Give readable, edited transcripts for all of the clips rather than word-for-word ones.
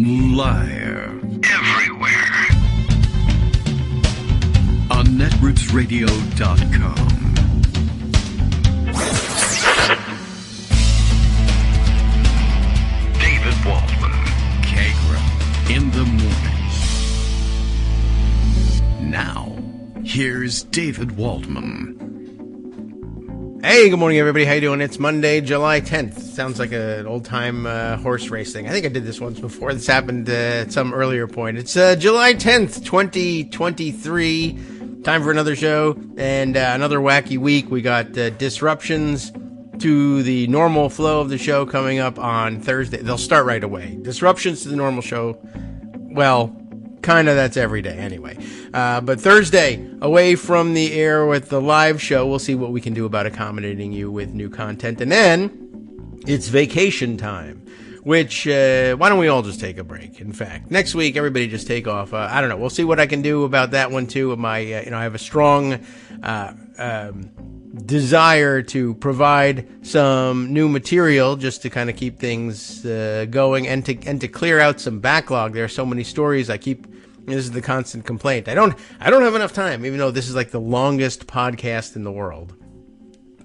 Live. Everywhere. On netrootsradio.com. David Waldman. Kagro. In the morning. Now, here's David Waldman. Hey, good morning, everybody. How you doing? It's Monday, July 10th. Sounds like an old-time horse race thing. I think I did this once before. This happened at some earlier point. It's July 10th, 2023. Time for another show and another wacky week. We got disruptions to the normal flow of the show coming up on Thursday. They'll start right away. Disruptions to the normal show. Well, kind of that's every day anyway. But Thursday, away from the air with the live show. We'll see what we can do about accommodating you with new content. And then it's vacation time, which, why don't we all just take a break? In fact, next week, everybody just take off. I don't know. We'll see what I can do about that one too. I have a strong, desire to provide some new material just to kind of keep things going and to clear out some backlog. There are so many stories this is the constant complaint. I don't have enough time, even though this is like the longest podcast in the world.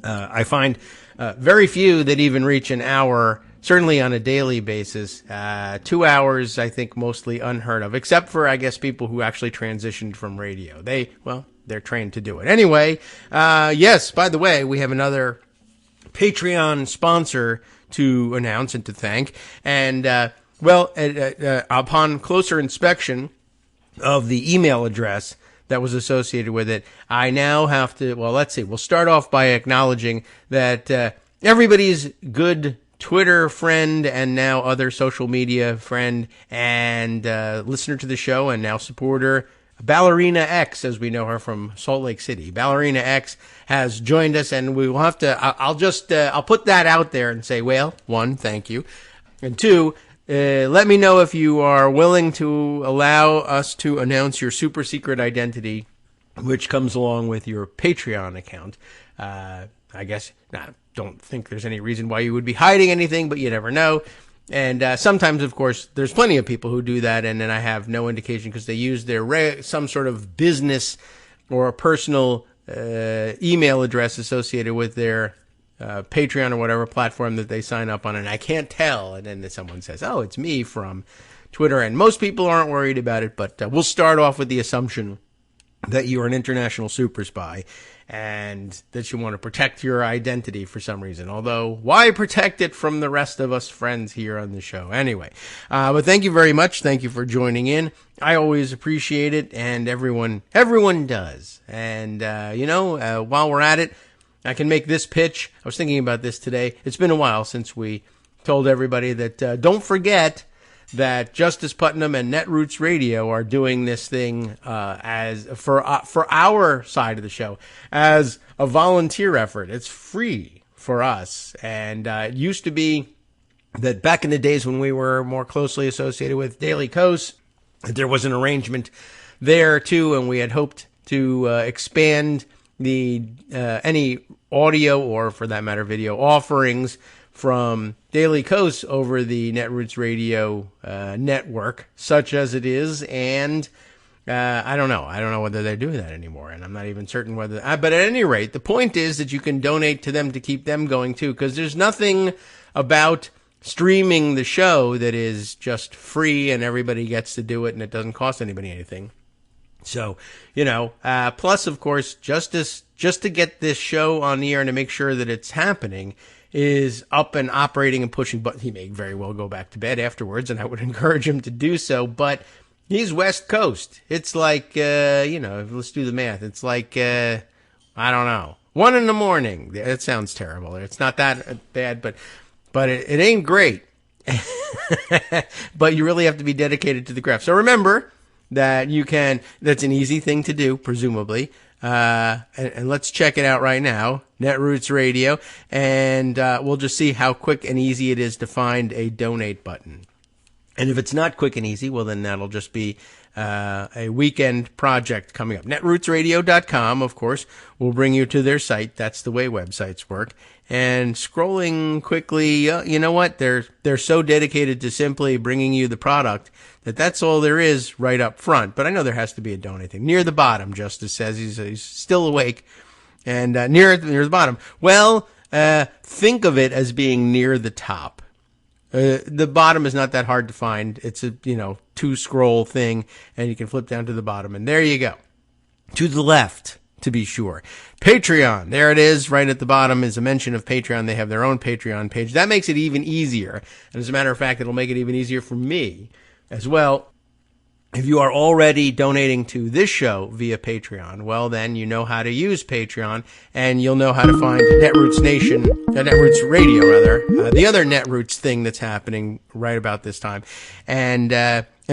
I find very few that even reach an hour, certainly on a daily basis. 2 hours, I think, mostly unheard of, except for, I guess, people who actually transitioned from radio. They're trained to do it. Anyway, yes, by the way, we have another Patreon sponsor to announce and to thank. And, upon closer inspection of the email address that was associated with it, I now have to, let's see, we'll start off by acknowledging that everybody's good Twitter friend and now other social media friend and listener to the show and now supporter, Ballerina X, as we know her from Salt Lake City. Ballerina X has joined us, and we will have to, I'll put that out there and say, well, one, thank you. And two, let me know if you are willing to allow us to announce your super secret identity, which comes along with your Patreon account. I guess, don't think there's any reason why you would be hiding anything, but you never know. And sometimes, of course, there's plenty of people who do that, and then I have no indication because they use their some sort of business or a personal email address associated with their Patreon or whatever platform that they sign up on, and I can't tell. And then someone says, oh, it's me from Twitter. And most people aren't worried about it, but we'll start off with the assumption that you are an international super spy and that you want to protect your identity for some reason. Although, why protect it from the rest of us friends here on the show? Anyway, but thank you very much. Thank you for joining in. I always appreciate it, and everyone does. And, while we're at it, I can make this pitch. I was thinking about this today. It's been a while since we told everybody that don't forget that Justice Putnam and Netroots Radio are doing this thing as for our side of the show as a volunteer effort. It's free for us, and it used to be that back in the days when we were more closely associated with Daily Kos, there was an arrangement there too, and we had hoped to expand the any audio or, for that matter, video offerings from Daily Kos over the Netroots Radio network, such as it is, and I don't know whether they're doing that anymore, and I'm not even certain whether. But at any rate, the point is that you can donate to them to keep them going too, because there's nothing about streaming the show that is just free and everybody gets to do it and it doesn't cost anybody anything. So, plus, of course, just to get this show on the air and to make sure that it's happening is up and operating and pushing buttons. He may very well go back to bed afterwards, and I would encourage him to do so, but he's West Coast. It's like, let's do the math. It's like, I don't know, 1 a.m. It sounds terrible. It's not that bad, but it ain't great. But you really have to be dedicated to the craft. So remember that that's an easy thing to do, presumably. And let's check it out right now, Netroots Radio, and we'll just see how quick and easy it is to find a donate button. And if it's not quick and easy, well, then that'll just be a weekend project coming up. Netrootsradio.com, of course, will bring you to their site. That's the way websites work. And scrolling quickly, you know what? They're so dedicated to simply bringing you the product that's all there is right up front. But I know there has to be a donate thing. Near the bottom, Justice says. He's still awake. And near the bottom. Well, think of it as being near the top. The bottom is not that hard to find. It's a, 2-scroll thing, and you can flip down to the bottom, and there you go. To the left, to be sure. Patreon, there it is. Right at the bottom is a mention of Patreon. They have their own Patreon page. That makes it even easier. And as a matter of fact, it'll make it even easier for me as well. If you are already donating to this show via Patreon, well, then you know how to use Patreon, and you'll know how to find Netroots Radio, the other Netroots thing that's happening right about this time, and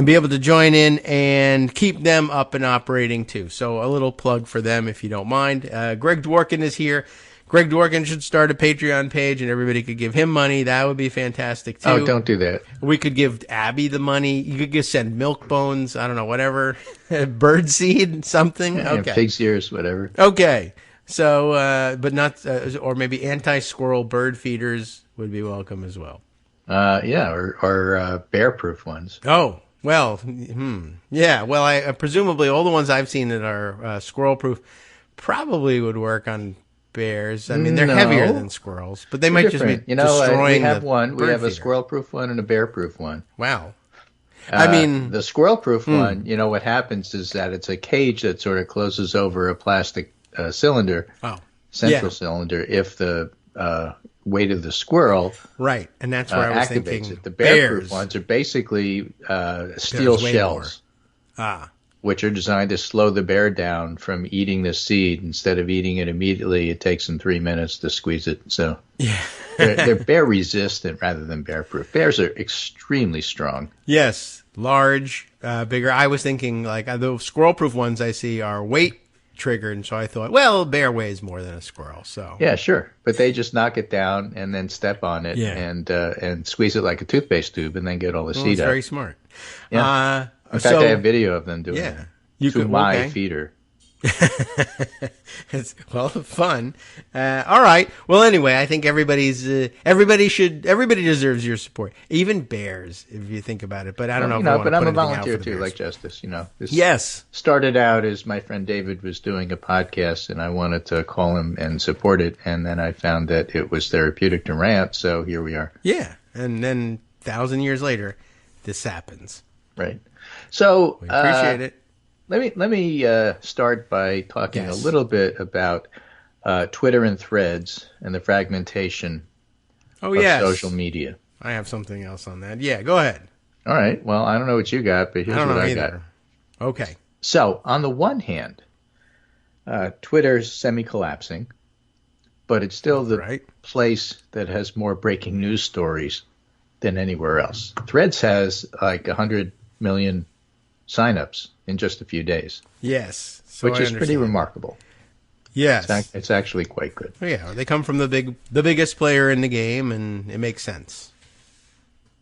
be able to join in and keep them up and operating too. So a little plug for them if you don't mind. Greg Dworkin is here. Greg Dworkin should start a Patreon page, and everybody could give him money. That would be fantastic, too. Oh, don't do that. We could give Abby the money. You could just send milk bones, I don't know, whatever. Bird seed, something. Yeah, okay. Pig's ears, whatever. Okay. So, but not, or maybe anti-squirrel bird feeders would be welcome as well. Yeah, or bear-proof ones. Oh, well, yeah. Well, I presumably all the ones I've seen that are squirrel-proof probably would work on bears. I mean, they're heavier than squirrels, but they might just be destroying. We have one. We have feeder. A squirrel-proof one and a bear-proof one. Wow. I mean, the squirrel-proof one. What happens is that it's a cage that sort of closes over a plastic cylinder, central cylinder. If the weight of the squirrel, right, and that's where I was activates thinking. it. The bear-proof ones are basically steel shells. Which are designed to slow the bear down from eating the seed. Instead of eating it immediately, it takes them 3 minutes to squeeze it. So they're bear resistant rather than bear proof. Bears are extremely strong. Yes, large, bigger. I was thinking like the squirrel proof ones I see are weight triggered, and so I thought, well, a bear weighs more than a squirrel. So yeah, sure, but they just knock it down and then step on it and squeeze it like a toothpaste tube and then get all the seed it's out. Very smart. Yeah. In fact, I have video of them doing it. You to my feeder. Well, fun. All right. Well, anyway, I think everybody deserves your support, even bears, if you think about it. But I don't know. But I'm a volunteer too, like Justice. This started out as my friend David was doing a podcast, and I wanted to call him and support it, and then I found that it was therapeutic to rant. So here we are. Yeah, and then 1,000 years later, this happens. Right. So we appreciate it. Let me start by talking a little bit about Twitter and Threads and the fragmentation of social media. I have something else on that. Yeah, go ahead. All right. Well, I don't know what you got, but here's what I got. Okay. So on the one hand, Twitter's semi-collapsing, but it's still the place that has more breaking news stories than anywhere else. Threads has like 100 million signups in just a few days. Yes. Which is pretty remarkable. Yes. It's actually quite good. Yeah, they come from the biggest player in the game, and it makes sense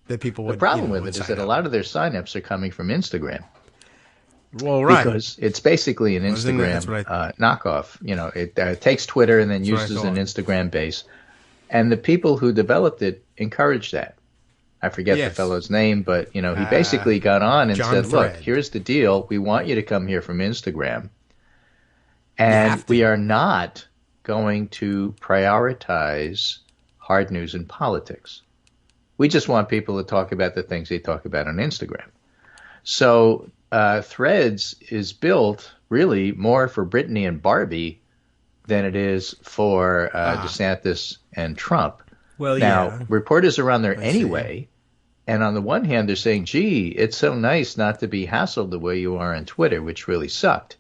that people would. The problem with it is that a lot of their signups are coming from Instagram. Well, right. Because it's basically an Instagram knockoff. It takes Twitter and then uses an Instagram base. And the people who developed it encouraged that. I forget the fellow's name, but he basically got on and said, "Look, here's the deal. We want you to come here from Instagram, and we are not going to prioritize hard news and politics. We just want people to talk about the things they talk about on Instagram." So Threads is built really more for Brittany and Barbie than it is for DeSantis and Trump. Well, now, reporters are on there anyway, and on the one hand, they're saying, gee, it's so nice not to be hassled the way you are on Twitter, which really sucked.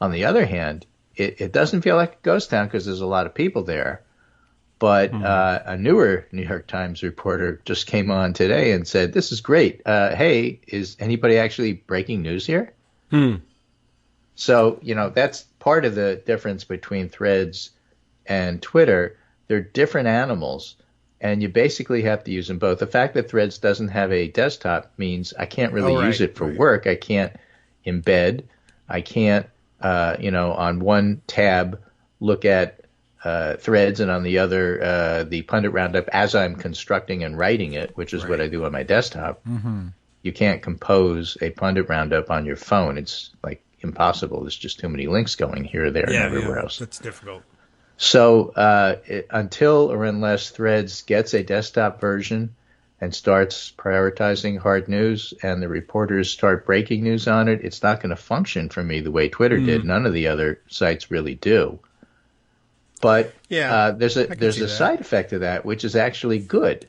On the other hand, it doesn't feel like a ghost town because there's a lot of people there. But a newer New York Times reporter just came on today and said, this is great. Hey, is anybody actually breaking news here? So, that's part of the difference between Threads and Twitter. They're different animals, and you basically have to use them both. The fact that Threads doesn't have a desktop means I can't really use it for work. I can't in bed. I can't, on one tab look at Threads and on the other the Pundit Roundup as I'm constructing and writing it, which is what I do on my desktop. Mm-hmm. You can't compose a Pundit Roundup on your phone. It's like impossible. There's just too many links going here, there, and everywhere else. That's difficult. So until or unless Threads gets a desktop version and starts prioritizing hard news and the reporters start breaking news on it, it's not going to function for me the way Twitter did. None of the other sites really do. But there's a side effect of that, which is actually good.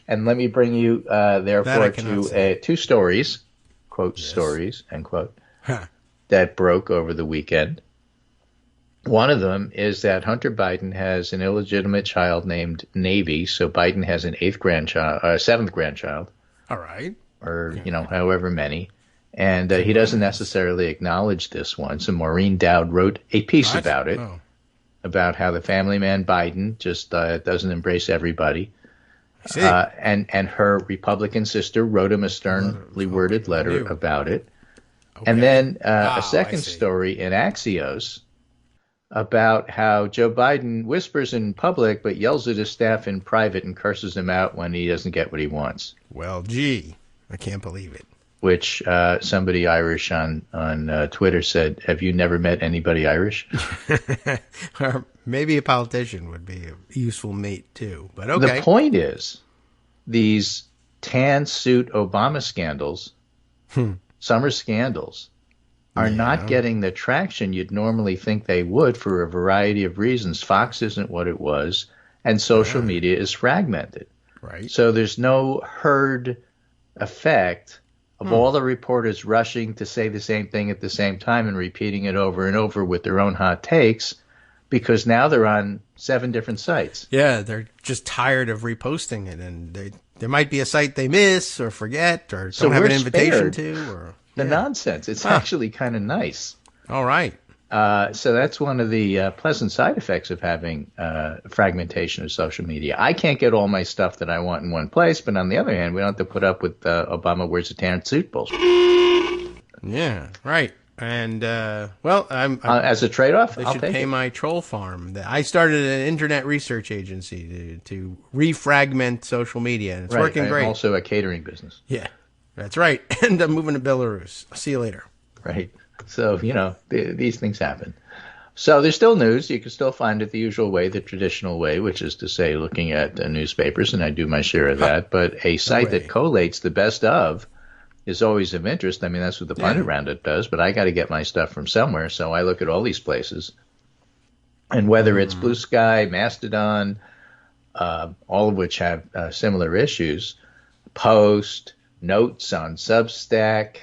And let me bring you, therefore, to two stories, quote, stories, end quote, that broke over the weekend. One of them is that Hunter Biden has an illegitimate child named Navy, so Biden has an seventh grandchild. All right. Or, however many. And he doesn't necessarily acknowledge this one. So Maureen Dowd wrote a piece about it, about how the family man Biden just doesn't embrace everybody. And her Republican sister wrote him a sternly worded letter about it. Okay. And then a second story in Axios about how Joe Biden whispers in public but yells at his staff in private and curses them out when he doesn't get what he wants. Well, gee, I can't believe it. Which somebody Irish on Twitter said, have you never met anybody Irish? Or maybe a politician would be a useful mate, too. But okay. The point is, these tan suit Obama scandals, summer scandals, are not getting the traction you'd normally think they would for a variety of reasons. Fox isn't what it was, and social media is fragmented. Right. So there's no herd effect of all the reporters rushing to say the same thing at the same time and repeating it over and over with their own hot takes, because now they're on 7 different sites. Yeah, they're just tired of reposting it, and there might be a site they miss or forget or don't have an invitation to. Or the nonsense. It's actually kind of nice. All right. So that's one of the pleasant side effects of having fragmentation of social media. I can't get all my stuff that I want in one place, but on the other hand, we don't have to put up with Obama wears a tan suit bullshit. Yeah, right. And, I'm as a trade-off, they should pay my troll farm. I started an internet research agency to refragment social media, and it's working great. Also a catering business. Yeah, that's right. And I'm moving to Belarus. I'll see you later. Right. So, these things happen. So there's still news. You can still find it the usual way, the traditional way, which is to say looking at newspapers, and I do my share of that. But a site that collates the best of is always of interest. I mean, that's what the Pundit Roundup does, but I got to get my stuff from somewhere, so I look at all these places. And whether it's Blue Sky, Mastodon, all of which have similar issues, Post, Notes on Substack,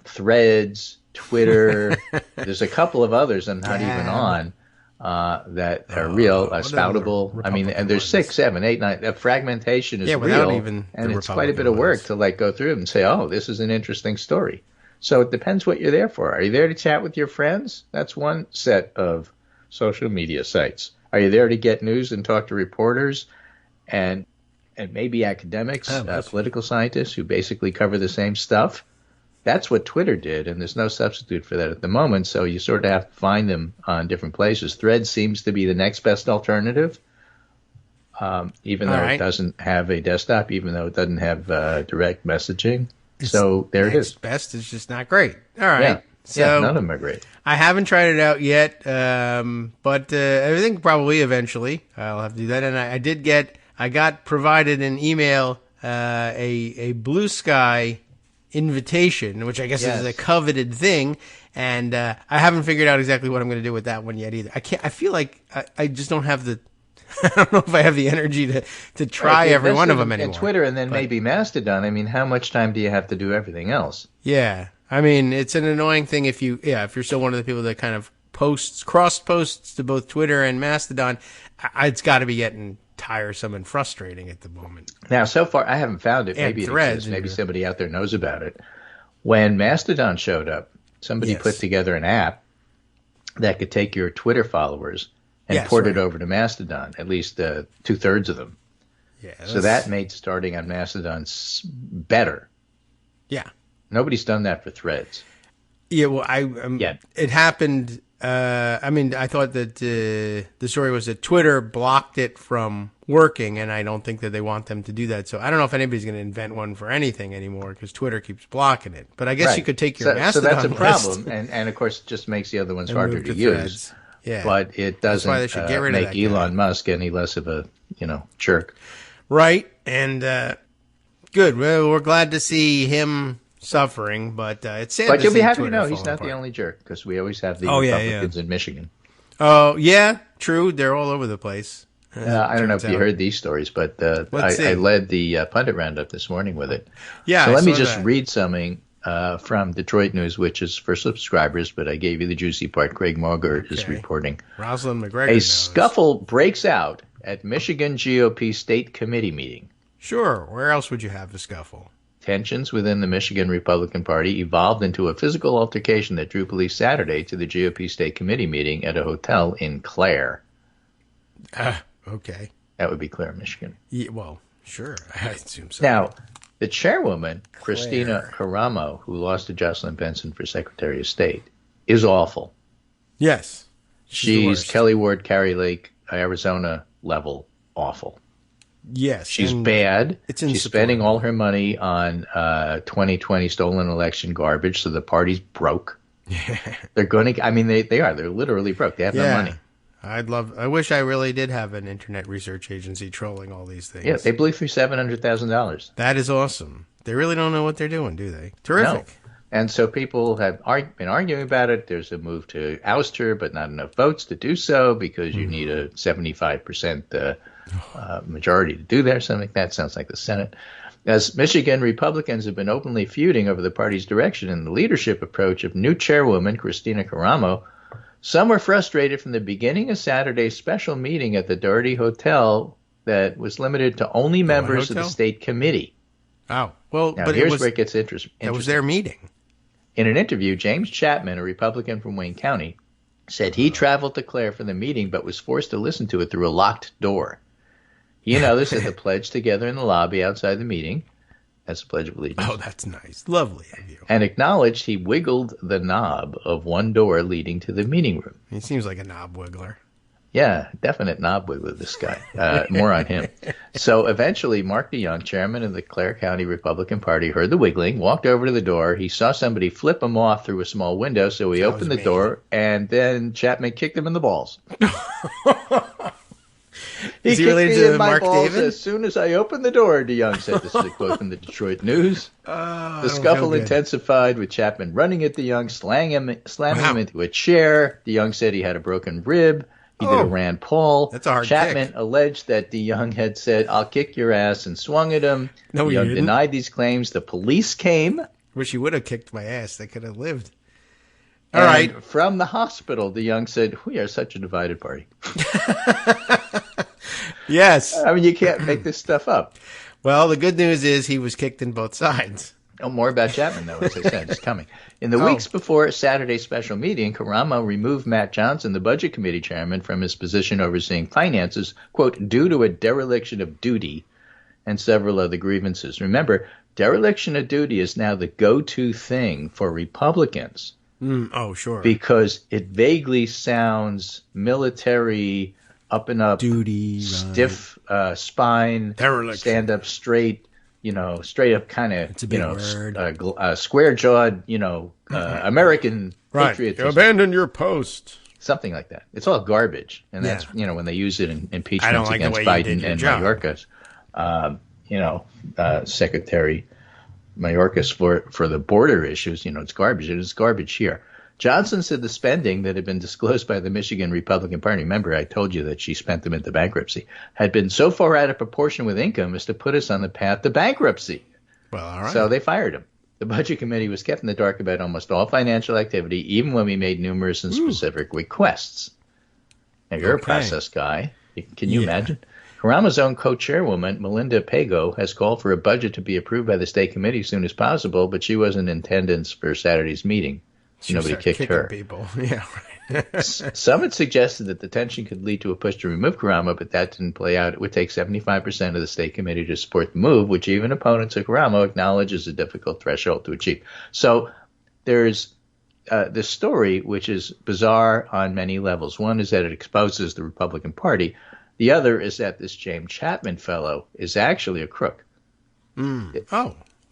Threads, Twitter, there's a couple of others I'm not even on that are real, Spoutable. I mean, and there's 6, 7, 8, 9. The fragmentation is real, and it's quite a bit of work to go through it and say, oh, this is an interesting story. So it depends what you're there for. Are you there to chat with your friends? That's one set of social media sites. Are you there to get news and talk to reporters and maybe academics, political scientists who basically cover the same stuff? That's what Twitter did, and there's no substitute for that at the moment, so you sort of have to find them on different places. Threads seems to be the next best alternative, even though it doesn't have a desktop, even though it doesn't have direct messaging. So there it is. Best is just not great. All right. Yeah. So none of them are great. I haven't tried it out yet, but I think probably eventually I'll have to do that. And I got provided an email, a Blue Sky invitation, which I guess is a coveted thing, and I haven't figured out exactly what I'm going to do with that one yet either. I feel like I just don't have the I don't know if I have the energy to try every one of them anymore. And Twitter, and then maybe Mastodon. I mean, how much time do you have to do everything else? Yeah, I mean, it's an annoying thing if you're still one of the people that kind of cross posts to both Twitter and Mastodon. It's got to be getting tiresome and frustrating at the moment. Now, so far, I haven't found it. Maybe it exists. Maybe somebody out there knows about it. When Mastodon showed up, somebody put together an app that could take your Twitter followers and port it over to Mastodon, at least 2/3 of them. Yeah. So that made starting on Mastodon better. Yeah. Nobody's done that for Threads. Yeah, well, it happened. I thought that the story was that Twitter blocked it from working, and I don't think that they want them to do that. So I don't know if anybody's going to invent one for anything anymore because Twitter keeps blocking it. But I guess you could take your Mastodon list. So that's a problem, and of course it just makes the other ones harder to use. Yeah. But it doesn't make Elon Musk any less of a jerk. Right, and good. Well, we're glad to see him suffering, but it's sad. But you'll be happy to know he's not the only jerk, because we always have the Republicans in Michigan. Oh, yeah, true. They're all over the place. I don't know if you heard these stories, but I led the pundit roundup this morning with it. Yeah. So let me just read something from Detroit News, which is for subscribers, but I gave you the juicy part. Craig Mogert is reporting. Rosalind McGregor scuffle breaks out at Michigan GOP State Committee meeting. Sure. Where else would you have a scuffle? Tensions within the Michigan Republican Party evolved into a physical altercation that drew police Saturday to the GOP State Committee meeting at a hotel in Clare. Okay. That would be Clare, Michigan. Yeah, well, sure. I assume so. Now, the chairwoman, Christina Caramo, who lost to Jocelyn Benson for Secretary of State, is awful. Yes. She's Kelly Ward, Kari Lake, Arizona level awful. Yes. She's bad. She's spending all her money on 2020 stolen election garbage, so the party's broke. They're going to, they are. They're literally broke. They have no money. I wish I really did have an internet research agency trolling all these things. Yeah, they blew through $700,000. That is awesome. They really don't know what they're doing, do they? Terrific. No. And so people have been arguing about it. There's a move to oust her, but not enough votes to do so because you need a 75% majority to do that. Something like that sounds like the Senate. As Michigan Republicans have been openly feuding over the party's direction and the leadership approach of new chairwoman Christina Caramo, some were frustrated from the beginning of Saturday's special meeting at the Doherty Hotel that was limited to only members of the state committee. Oh, well, now, here's where it gets interesting. That was their meeting. In an interview, James Chapman, a Republican from Wayne County, said he traveled to Clare for the meeting but was forced to listen to it through a locked door. He and others said the pledge together in the lobby outside the meeting. That's the Pledge of Allegiance. Oh, that's nice. Lovely of you. And acknowledged he wiggled the knob of one door leading to the meeting room. He seems like a knob wiggler. Yeah, definite knob wiggler, this guy. More on him. So eventually, Mark DeYoung, chairman of the Clare County Republican Party, heard the wiggling, walked over to the door. He saw somebody flip him off through a small window, so he opened the door, and then Chapman kicked him in the balls. He kicked me in my balls as soon as I opened the door, DeYoung said. This is a quote from the Detroit News. The scuffle intensified with Chapman running at DeYoung, slamming him into a chair. DeYoung said he had a broken rib. He did a Rand Paul. That's a hard Chapman kick. alleged that DeYoung had said, "I'll kick your ass," and swung at him. No, DeYoung denied these claims. The police came. Wish he would have kicked my ass. They could have lived. All right. From the hospital, DeYoung said, "We are such a divided party." Yes. I mean, you can't make this stuff up. Well, the good news is he was kicked in both sides. Oh, more about Chapman, though, as I said, is coming. In the weeks before Saturday's special meeting, Caramo removed Matt Johnson, the Budget Committee chairman, from his position overseeing finances, quote, due to a dereliction of duty and several other grievances. Remember, dereliction of duty is now the go-to thing for Republicans. Oh, sure. Because it vaguely sounds military, up and up, duty, stiff spine, stand up straight, straight up kind of, square jawed, American patriotism. You abandon your post. Something like that. It's all garbage. And that's, when they use it in impeachments against Biden and Mayorkas, Secretary Mayorkas for the border issues, it's garbage. It is garbage here. Johnson said the spending that had been disclosed by the Michigan Republican Party, remember I told you that she spent them into bankruptcy, had been so far out of proportion with income as to put us on the path to bankruptcy. Well, all right. So they fired him. The Budget Committee was kept in the dark about almost all financial activity, even when we made numerous and specific requests. Now, you're a process guy. Can you imagine? Caramo's own co-chairwoman, Melinda Pago, has called for a budget to be approved by the state committee as soon as possible, but she wasn't in attendance for Saturday's meeting. Nobody kicked her. People. Yeah, right. Some had suggested that the tension could lead to a push to remove Caramo, but that didn't play out. It would take 75% of the state committee to support the move, which even opponents of Caramo acknowledge is a difficult threshold to achieve. So there's this story, which is bizarre on many levels. One is that it exposes the Republican Party. The other is that this James Chapman fellow is actually a crook. Not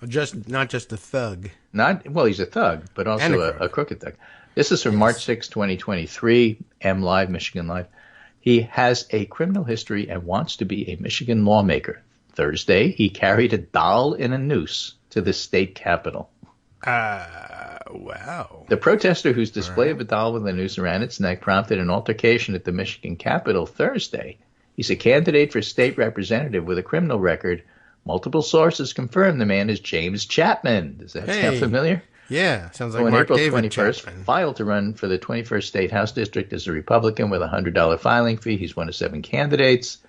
just a thug. He's a thug, but also a crooked thug. This is from March 6, 2023, MLive, Michigan Live. He has a criminal history and wants to be a Michigan lawmaker. Thursday, he carried a doll in a noose to the state capitol. Wow. The protester whose display of a doll with a noose around its neck prompted an altercation at the Michigan Capitol Thursday. He's a candidate for state representative with a criminal record. Multiple sources confirm the man is James Chapman. Does that sound familiar? Yeah, sounds like on Mark April David 21st, Chapman. filed to run for the 21st State House District as a Republican with a $100 filing fee. He's one of 7 candidates.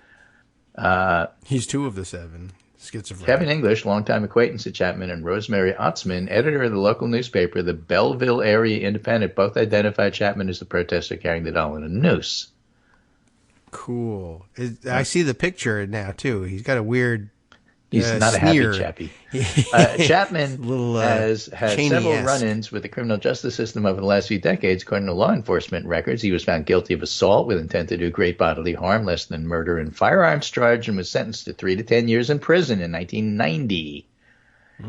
He's 2 of the 7. Schizophrenic. Kevin English, longtime acquaintance of Chapman, and Rosemary Otzman, editor of the local newspaper, the Belleville Area Independent, both identified Chapman as the protester carrying the doll in a noose. Cool. I see the picture now, too. He's got a weird He's not sneer. A happy chappy. Chapman has had several run-ins with the criminal justice system over the last few decades. According to law enforcement records, he was found guilty of assault with intent to do great bodily harm, less than murder and firearms charge, and was sentenced to 3 to 10 years in prison in 1990.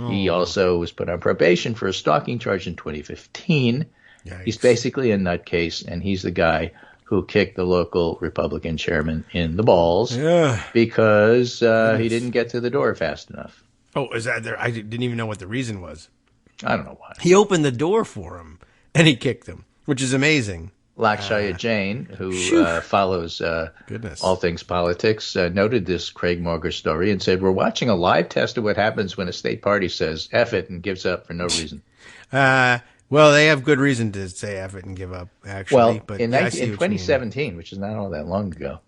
He also was put on probation for a stalking charge in 2015. Yikes. He's basically a nutcase, and he's the guy who kicked the local Republican chairman in the balls because he didn't get to the door fast enough. Oh, is that there? I didn't even know what the reason was. I don't know why. He opened the door for him, and he kicked him, which is amazing. Lakshaya Jain, who follows all things politics, noted this Craig Morger story and said, "We're watching a live test of what happens when a state party says F it and gives up for no reason." Well, they have good reason to say F it and give up, actually. Well, but in 2017, which is not all that long ago,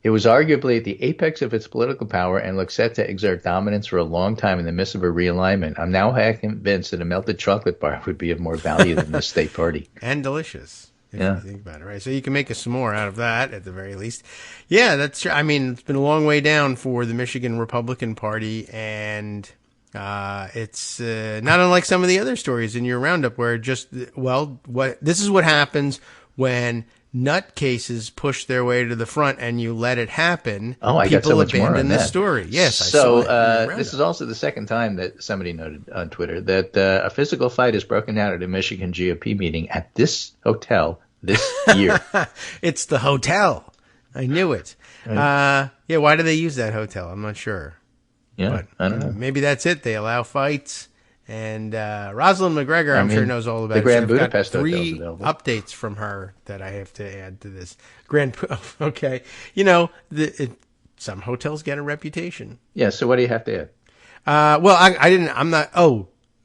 it was arguably at the apex of its political power and looked set to exert dominance for a long time in the midst of a realignment. I'm now convinced that a melted chocolate bar would be of more value than the state party. And delicious, if you think about it, right? So you can make a s'more out of that, at the very least. Yeah, that's true. I mean, it's been a long way down for the Michigan Republican Party, and it's not unlike some of the other stories in your roundup where this is what happens when nutcases push their way to the front and you let it happen. Oh, I got so much more on that. Story. Yes, so, I saw it. This is also the second time that somebody noted on Twitter that a physical fight has broken out at a Michigan GOP meeting at this hotel this year. It's the hotel. I knew it. Right. Why do they use that hotel? I'm not sure. Yeah, but, I don't know. Maybe that's it. They allow fights. And Rosalind McGregor, I'm sure, knows all about the it. Grand Budapest Hotel. 3 available. Updates from her that I have to add to this. Okay. Some hotels get a reputation. Yeah, so what do you have to add?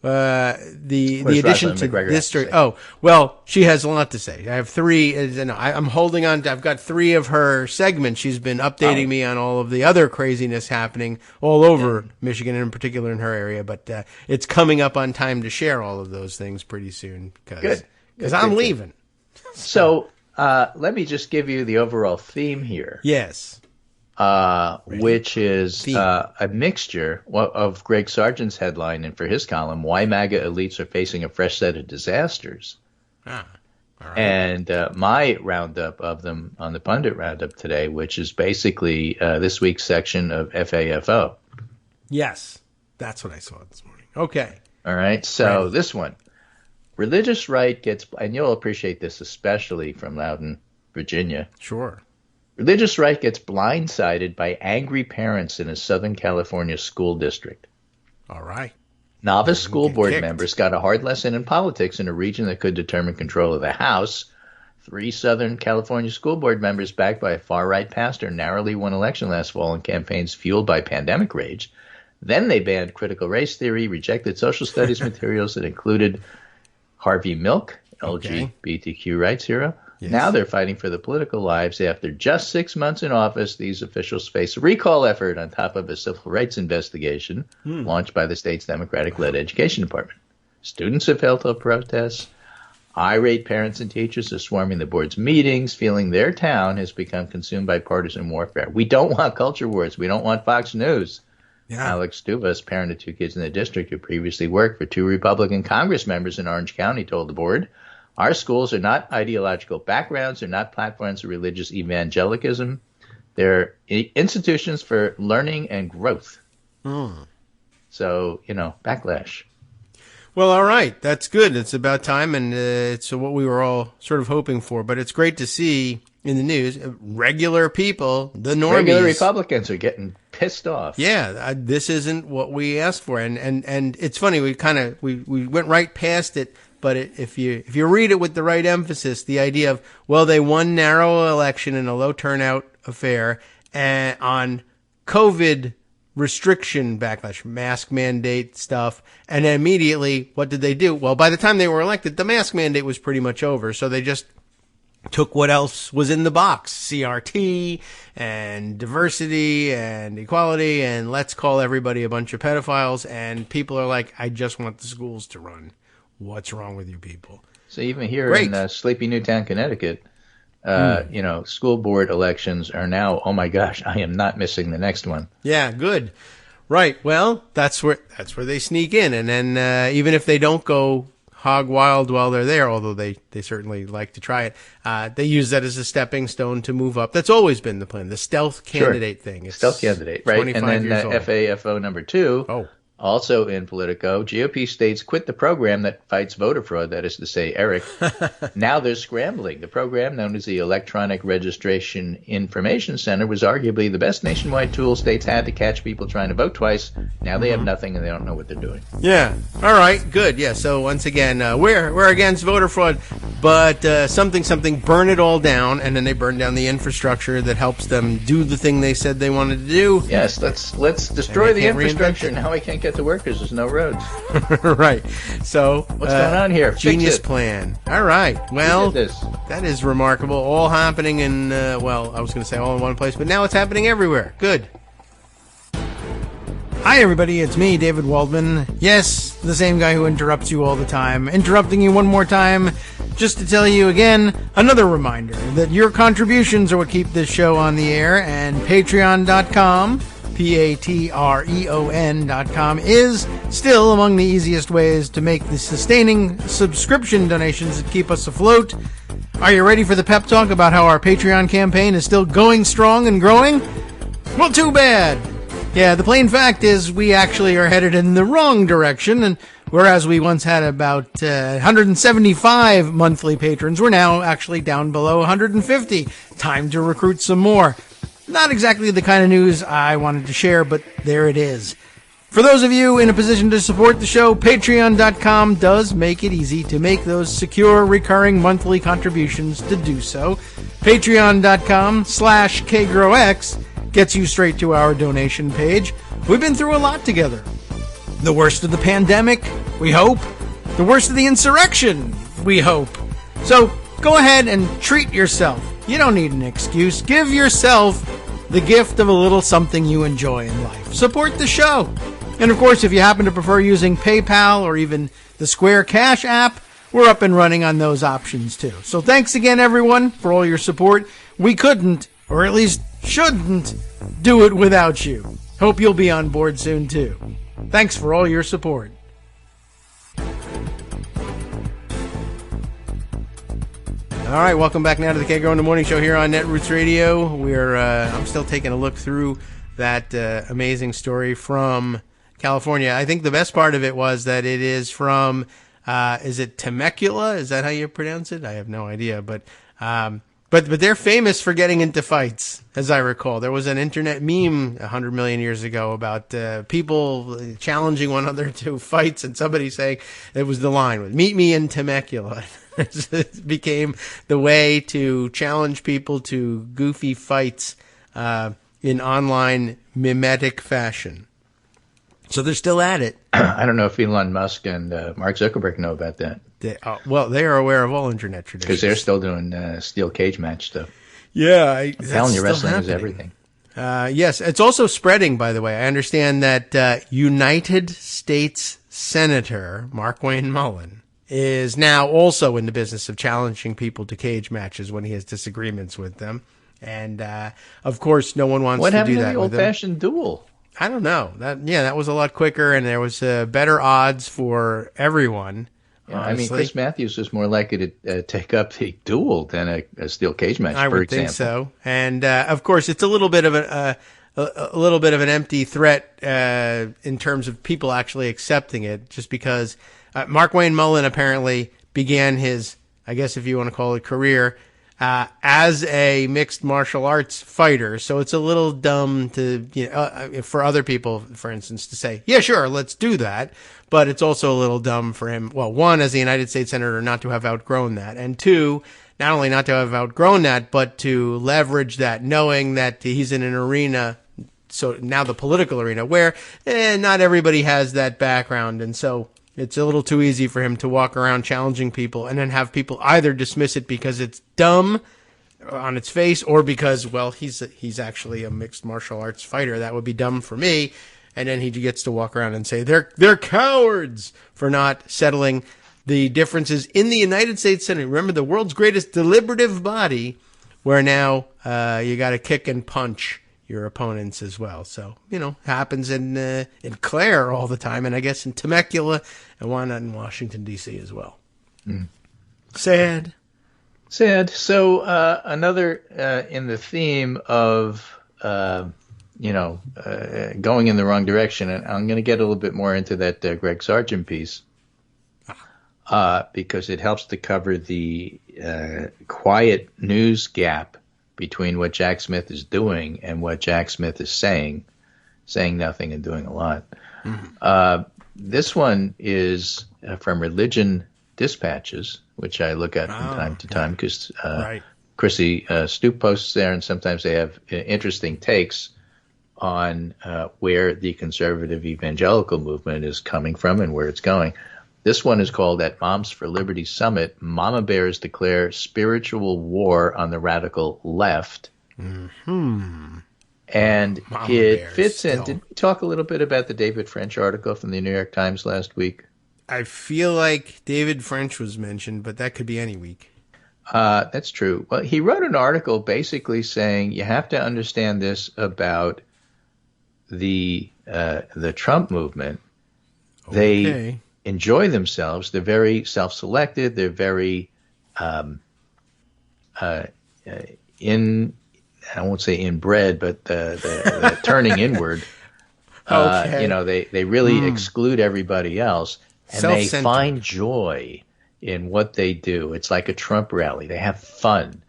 The addition to this story. Oh, well, she has a lot to say. I have 3. I'm holding on. I've got 3 of her segments. She's been updating me on all of the other craziness happening all over Michigan, and in particular in her area. But it's coming up on time to share all of those things pretty soon because I'm leaving. So let me just give you the overall theme here. Yes. Which is a mixture of Greg Sargent's headline and for his column, Why MAGA Elites Are Facing a Fresh Set of Disasters. All right. And my roundup of them on the Pundit Roundup today, which is basically this week's section of FAFO. Yes, that's what I saw this morning. Okay. All right, so this one. Religious right gets, and you'll appreciate this especially from Loudoun, Virginia. Sure. Religious right gets blindsided by angry parents in a Southern California school district. All right. Novice school board members got a hard lesson in politics in a region that could determine control of the House. 3 Southern California school board members, backed by a far-right pastor, narrowly won election last fall in campaigns fueled by pandemic rage. Then they banned critical race theory, rejected social studies materials that included Harvey Milk, LGBTQ rights hero. Yes. Now they're fighting for the political lives. After just 6 months in office, these officials face a recall effort on top of a civil rights investigation launched by the state's Democratic-led education department. Students have held up protests. Irate parents and teachers are swarming the board's meetings, feeling their town has become consumed by partisan warfare. We don't want culture wars. We don't want Fox News. Yeah. Alex Duvas, parent of 2 kids in the district who previously worked for 2 Republican Congress members in Orange County, told the board. Our schools are not ideological backgrounds. They're not platforms of religious evangelicalism. They're institutions for learning and growth. So, backlash. Well, all right. That's good. It's about time, and it's what we were all sort of hoping for. But it's great to see in the news regular people, the normies. Regular Republicans are getting pissed off. Yeah, this isn't what we asked for. And it's funny, we went right past it. But if you read it with the right emphasis, the idea of, well, they won narrow election in a low turnout affair and on COVID restriction backlash, mask mandate stuff. And then immediately, what did they do? Well, by the time they were elected, the mask mandate was pretty much over. So they just took what else was in the box, CRT and diversity and equality, and let's call everybody a bunch of pedophiles. And people are like, I just want the schools to run. What's wrong with you people? So even here in sleepy Newtown, Connecticut, school board elections are now, oh my gosh, I am not missing the next one. Yeah, good. Right. Well, that's where they sneak in. And then even if they don't go hog wild while they're there, although they certainly like to try it, they use that as a stepping stone to move up. That's always been the plan, the stealth candidate thing. It's stealth candidate, right? And then FAFO number 2. Also in Politico, GOP states quit the program that fights voter fraud, that is to say, Eric. Now they're scrambling. The program, known as the Electronic Registration Information Center, was arguably the best nationwide tool states had to catch people trying to vote twice. Now they have nothing and they don't know what they're doing. Yeah. All right. Good. Yeah. So once again, we're against voter fraud, but something, burn it all down, and then they burn down the infrastructure that helps them do the thing they said they wanted to do. Yes. Let's destroy the infrastructure. Now we can't get to work because there's no roads. Right. So what's going on here? Genius plan. All right. Well, that is remarkable. All happening in I was going to say all in one place, but now it's happening everywhere. Good. Hi, everybody. It's me, David Waldman. Yes, the same guy who interrupts you all the time. Interrupting you one more time just to tell you again, another reminder that your contributions are what keep this show on the air, and Patreon.com, Patreon.com, is still among the easiest ways to make the sustaining subscription donations that keep us afloat. Are you ready for the pep talk about how our Patreon campaign is still going strong and growing? Well, too bad. Yeah, the plain fact is we actually are headed in the wrong direction, and whereas we once had about 175 monthly patrons, we're now actually down below 150. Time to recruit some more. Not exactly the kind of news I wanted to share, but there it is. For those of you in a position to support the show, Patreon.com does make it easy to make those secure, recurring monthly contributions to do so. Patreon.com/KagroX gets you straight to our donation page. We've been through a lot together. The worst of the pandemic, we hope. The worst of the insurrection, we hope. So go ahead and treat yourself. You don't need an excuse. Give yourself the gift of a little something you enjoy in life. Support the show. And of course, if you happen to prefer using PayPal or even the Square Cash app, we're up and running on those options too. So thanks again, everyone, for all your support. We couldn't, or at least shouldn't, do it without you. Hope you'll be on board soon too. Thanks for all your support. All right, welcome back now to the Kagro in the Morning Show here on Netroots Radio. I'm still taking a look through that amazing story from California. I think the best part of it was that it is from, is it Temecula? Is that how you pronounce it? I have no idea, but they're famous for getting into fights, as I recall. There was an internet meme 100 million years ago about people challenging one another to fights, and somebody saying, it was the line with, "Meet me in Temecula." It became the way to challenge people to goofy fights in online mimetic fashion. So they're still at it. I don't know if Elon Musk and Mark Zuckerberg know about that. They are aware of all internet traditions. Because they're still doing steel cage match stuff. Yeah. I'm telling you, wrestling is everything. Yes, it's also spreading, by the way. I understand that United States Senator Mark Wayne Mullen is now also in the business of challenging people to cage matches when he has disagreements with them. And, of course, no one wants to do that with them. What happened to the old-fashioned duel? I don't know. That was a lot quicker, and there was better odds for everyone Yeah, I mean, Chris Matthews is more likely to take up the duel than a steel cage match. I would think so. And of course, it's a little bit of an empty threat in terms of people actually accepting it, just because Mark Wayne Mullen apparently began his, I guess if you want to call it, career as a mixed martial arts fighter. So it's a little dumb to, for other people, for instance, to say, yeah, sure, let's do that. But it's also a little dumb for him. Well, one, as a United States Senator, not to have outgrown that. And two, not only not to have outgrown that, but to leverage that, knowing that he's in an arena, so now the political arena, where not everybody has that background. And so it's a little too easy for him to walk around challenging people and then have people either dismiss it because it's dumb on its face, or because, well, he's actually a mixed martial arts fighter. That would be dumb for me. And then he gets to walk around and say they're cowards for not settling the differences in the United States Senate. Remember, the world's greatest deliberative body, where now you got to kick and punch your opponents as well. So, happens in Clare all the time, and I guess in Temecula, and why not in Washington, D.C. as well. Mm. Sad. So another in the theme of going in the wrong direction, and I'm going to get a little bit more into that Greg Sargent piece because it helps to cover the quiet news gap between what Jack Smith is doing and what Jack Smith is saying nothing and doing a lot. Mm-hmm. This one is from Religion Dispatches, which I look at from time to time because Chrissy Stoop posts there, and sometimes they have interesting takes on where the conservative evangelical movement is coming from and where it's going. This one is called At Moms for Liberty Summit, Mama Bears Declare Spiritual War on the Radical Left. Mm-hmm. And it fits in. Did we talk a little bit about the David French article from the New York Times last week? I feel like David French was mentioned, but that could be any week. That's true. Well, he wrote an article basically saying you have to understand this about the Trump movement. Okay. They enjoy themselves. They're very self-selected. They're very I won't say inbred, but the turning inward. Okay. They really exclude everybody else, and they find joy in what they do. It's like a Trump rally. They have fun.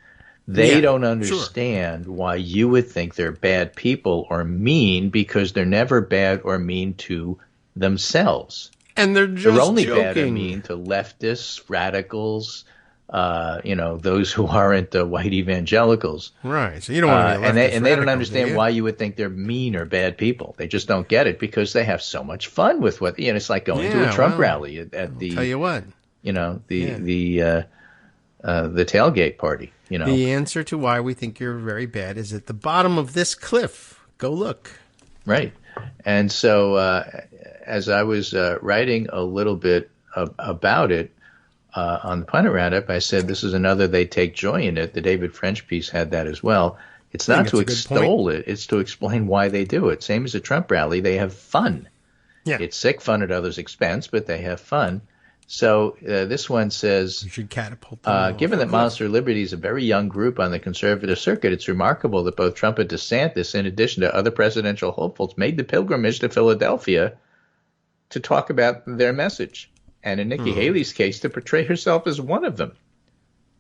They don't understand why you would think they're bad people or mean, because they're never bad or mean to themselves. And they're only joking. Bad or mean to leftists, radicals, those who aren't white evangelicals. Right. So you don't want to be a leftist and they don't understand why you would think they're mean or bad people. They just don't get it because they have so much fun with what it's like going to a Trump rally at the. Tell you what. The tailgate party. The answer to why we think you're very bad is at the bottom of this cliff. Go look. Right. And so as I was writing a little bit about it on the Planet Roundup, I said this is another they take joy in it. The David French piece had that as well. It's not to extol it. It's to explain why they do it. Same as a Trump rally. They have fun. Yeah. It's sick fun at others' expense, but they have fun. So this one says, you should catapult them given that Monster Liberty is a very young group on the conservative circuit, it's remarkable that both Trump and DeSantis, in addition to other presidential hopefuls, made the pilgrimage to Philadelphia to talk about their message. And in Nikki Haley's case, to portray herself as one of them.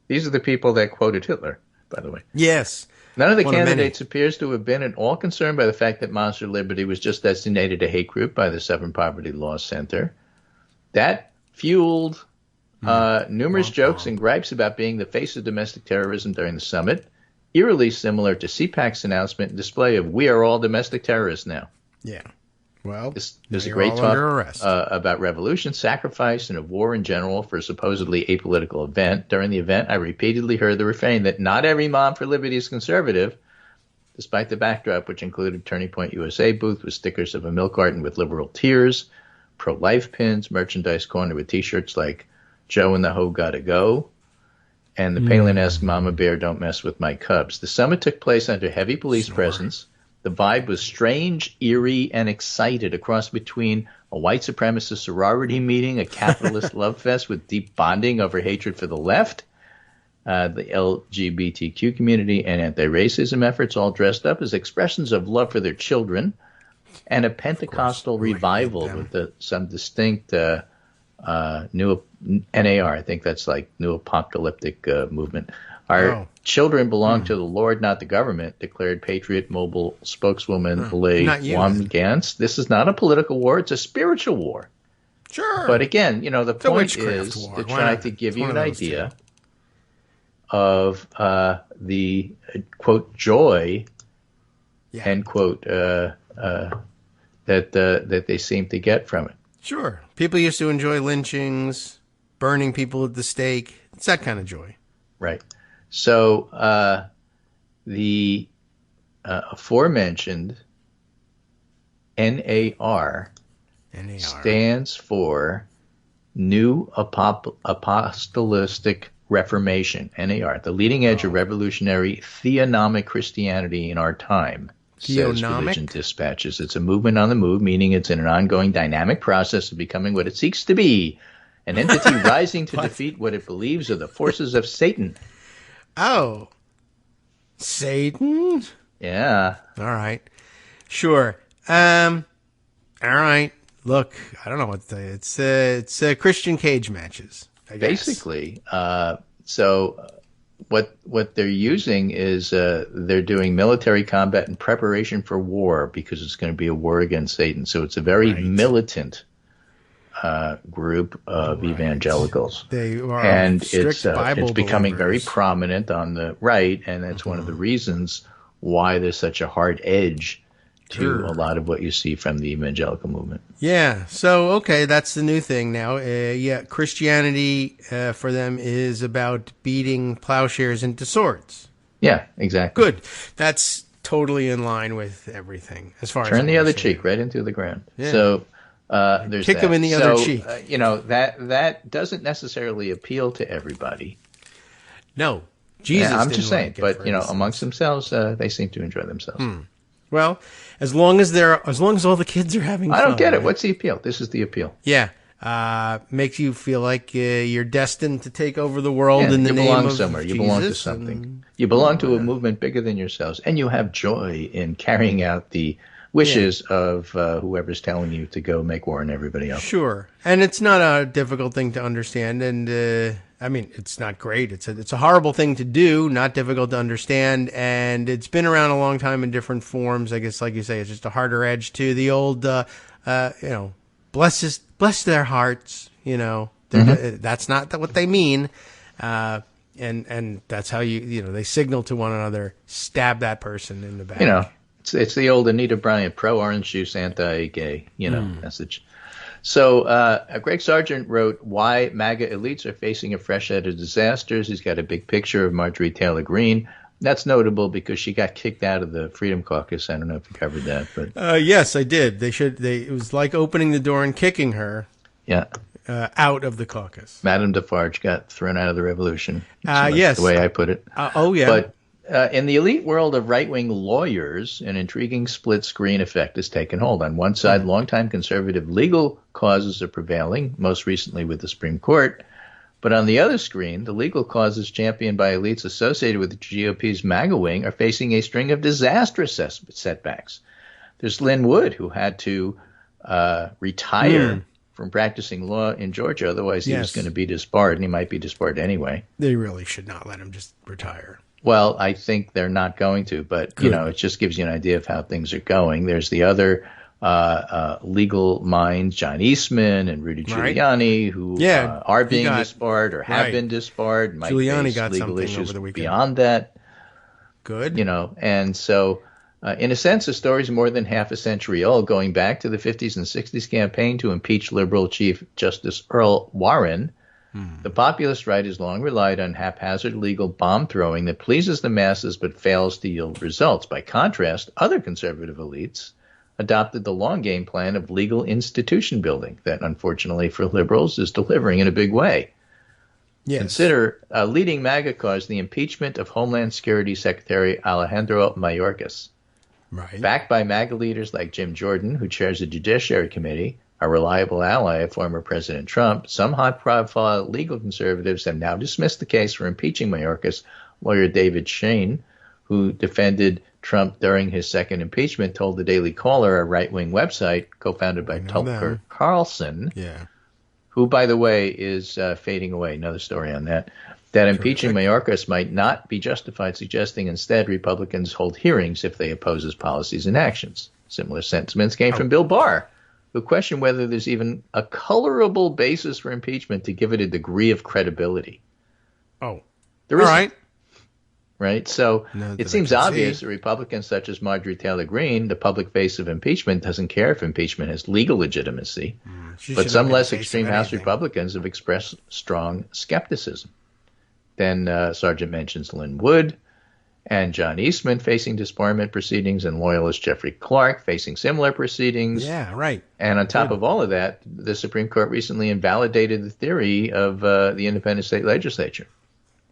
These are the people that quoted Hitler, by the way. Yes. None of the candidates appears to have been at all concerned by the fact that Monster Liberty was just designated a hate group by the Southern Poverty Law Center. That fueled numerous jokes and gripes about being the face of domestic terrorism during the summit, eerily similar to CPAC's announcement and display of "We are all domestic terrorists now." Yeah. Well, there's a great talk about revolution, sacrifice, and of war in general for a supposedly apolitical event. During the event, I repeatedly heard the refrain that not every mom for liberty is conservative, despite the backdrop, which included Turning Point USA booth with stickers of a milk carton with liberal tears, pro-life pins, merchandise corner with T-shirts like "Joe and the Ho Gotta Go," and the Palin-esque "Mama Bear, don't mess with my cubs." The summit took place under heavy police presence, The vibe was strange, eerie, and excited, a cross between a white supremacist sorority meeting, a capitalist love fest with deep bonding over hatred for the left, the LGBTQ community, and anti-racism efforts, all dressed up as expressions of love for their children, and a Pentecostal revival with some distinct new NAR. I think that's like New Apocalyptic Movement. Our children belong to the Lord, not the government, declared Patriot Mobile spokeswoman Lei Wamgans. This is not a political war. It's a spiritual war. Sure. But again, the point is to try to give you an idea of the, quote, joy, end quote, that they seem to get from it. Sure. People used to enjoy lynchings, burning people at the stake. It's that kind of joy. Right. So the aforementioned NAR stands for New Apostolic Reformation, NAR, the leading edge of revolutionary theonomic Christianity in our time, says Religion Dispatches. It's a movement on the move, meaning it's in an ongoing dynamic process of becoming what it seeks to be, an entity rising to defeat what it believes are the forces of Satan. Oh, Satan? Yeah. All right. Sure. All right. Look, I don't know what it's Christian cage matches, I guess. Basically. So what they're using is they're doing military combat in preparation for war because it's going to be a war against Satan. So it's a very militant group of evangelicals. They are and strict Bible it's becoming believers. very prominent on the right, and that's one of the reasons why there's such a hard edge to a lot of what you see from the evangelical movement. Yeah. So, okay, that's the new thing now. Christianity for them is about beating plowshares into swords. Yeah, exactly. Good. That's totally in line with everything as far as turn the other cheek right into the ground. Yeah. So there's kick them in the other cheek. That doesn't necessarily appeal to everybody. No, Jesus. I'm just saying, but amongst themselves, they seem to enjoy themselves. Well, as long as all the kids are having fun. I don't get it. What's the appeal? This is the appeal. Yeah. Makes you feel like you're destined to take over the world in the name of somewhere. Jesus. You belong to something. You belong to a movement bigger than yourselves, and you have joy in carrying out the wishes of whoever's telling you to go make war on everybody else. Sure. And it's not a difficult thing to understand, and I mean, it's not great. It's a horrible thing to do, not difficult to understand, and it's been around a long time in different forms. I guess, like you say, it's just a harder edge to the old, bless their hearts. That's not what they mean, and that's how they signal to one another, stab that person in the back. It's the old Anita Bryant pro-orange juice, anti-gay, message. So Greg Sargent wrote why MAGA elites are facing a fresh set of disasters. He's got a big picture of Marjorie Taylor Greene. That's notable because she got kicked out of the Freedom Caucus. I don't know if you covered that, but yes, I did. It was like opening the door and kicking her. Yeah. Out of the caucus. Madame Defarge got thrown out of the revolution. Yes, the way I put it. But in the elite world of right-wing lawyers, an intriguing split-screen effect has taken hold. On one side, longtime conservative legal causes are prevailing, most recently with the Supreme Court. But on the other screen, the legal causes championed by elites associated with the GOP's MAGA wing are facing a string of disastrous setbacks. There's Lynn Wood, who had to retire from practicing law in Georgia. Otherwise, he was going to be disbarred, and he might be disbarred anyway. They really should not let him just retire. Well, I think they're not going to, but, it just gives you an idea of how things are going. There's the other legal minds, John Eastman and Rudy Giuliani, who are being disbarred or have been disbarred. Might Giuliani got legal something issues over the weekend. Beyond that. Good. And so, in a sense, the story's more than half a century old, going back to the 50s and 60s campaign to impeach liberal Chief Justice Earl Warren. The populist right has long relied on haphazard legal bomb-throwing that pleases the masses but fails to yield results. By contrast, other conservative elites adopted the long-game plan of legal institution building that, unfortunately for liberals, is delivering in a big way. Yes. Consider a leading MAGA cause the impeachment of Homeland Security Secretary Alejandro Mayorkas. Right. Backed by MAGA leaders like Jim Jordan, who chairs the Judiciary Committee, a reliable ally of former President Trump, some high-profile legal conservatives have now dismissed the case for impeaching Mayorkas. Lawyer David Shane, who defended Trump during his second impeachment, told the Daily Caller, a right-wing website co-founded by Tucker Carlson, who, by the way, is fading away. Another story on that. That impeaching Mayorkas might not be justified, suggesting instead Republicans hold hearings if they oppose his policies and actions. Similar sentiments came from Bill Barr, who questioned whether there's even a colorable basis for impeachment to give it a degree of credibility. Oh, there isn't. All right. Right? So it seems obvious that Republicans such as Marjorie Taylor Greene, the public face of impeachment, doesn't care if impeachment has legal legitimacy. But some less extreme House Republicans have expressed strong skepticism. Then Sargent mentions Lynn Wood and John Eastman facing disbarment proceedings, and loyalist Jeffrey Clark facing similar proceedings. Yeah, right. And on top of all of that, the Supreme Court recently invalidated the theory of the independent state legislature.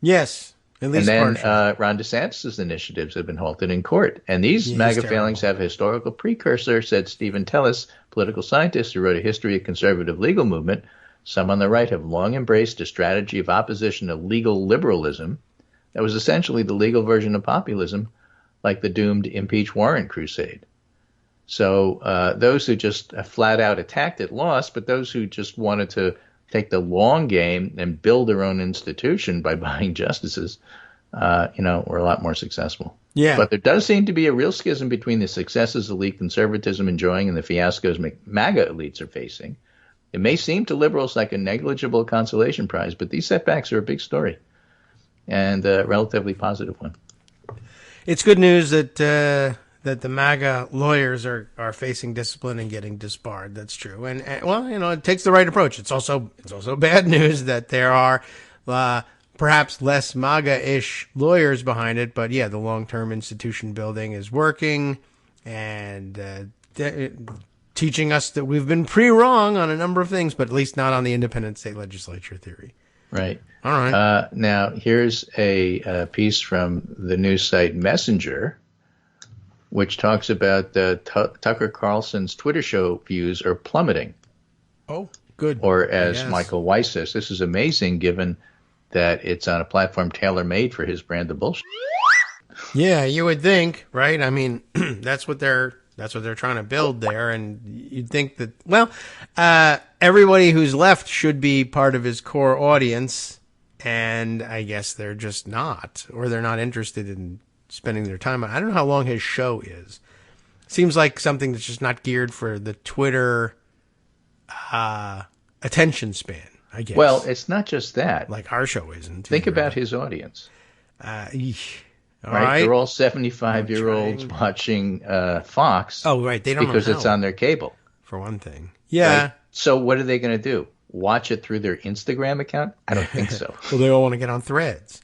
Yes. At least and then Ron DeSantis' initiatives have been halted in court. And these MAGA failings have a historical precursor, said Stephen Tellis, political scientist who wrote a history of conservative legal movement. Some on the right have long embraced a strategy of opposition to legal liberalism that was essentially the legal version of populism, like the doomed impeach Warren crusade. So those who just flat out attacked it lost, but those who just wanted to take the long game and build their own institution by buying justices, were a lot more successful. Yeah. But there does seem to be a real schism between the successes elite conservatism enjoying and the fiascos MAGA elites are facing. It may seem to liberals like a negligible consolation prize, but these setbacks are a big story and a relatively positive one. It's good news that the MAGA lawyers are facing discipline and getting disbarred. That's true. And it takes the right approach. It's also bad news that there are perhaps less MAGA-ish lawyers behind it. But yeah, the long-term institution building is working and teaching us that we've been pretty wrong on a number of things, but at least not on the independent state legislature theory. Right. All right. Now, here's a piece from the news site Messenger, which talks about Tucker Carlson's Twitter show views are plummeting. Oh, good. Or as Michael Weiss says, this is amazing given that it's on a platform tailor-made for his brand of bullshit. Yeah, you would think, right? I mean, that's what they're trying to build there, and you'd think that, everybody who's left should be part of his core audience, and I guess they're just not, or they're not interested in spending their time on. I don't know how long his show is. Seems like something that's just not geared for the Twitter attention span, I guess. Well, it's not just that. Like our show isn't. Think about his audience. All right. They're all 75-year-olds watching Fox. Oh, right. They don't because it's on their cable. For one thing. Yeah. Right? So what are they going to do? Watch it through their Instagram account? I don't think so. Well, they all want to get on Threads.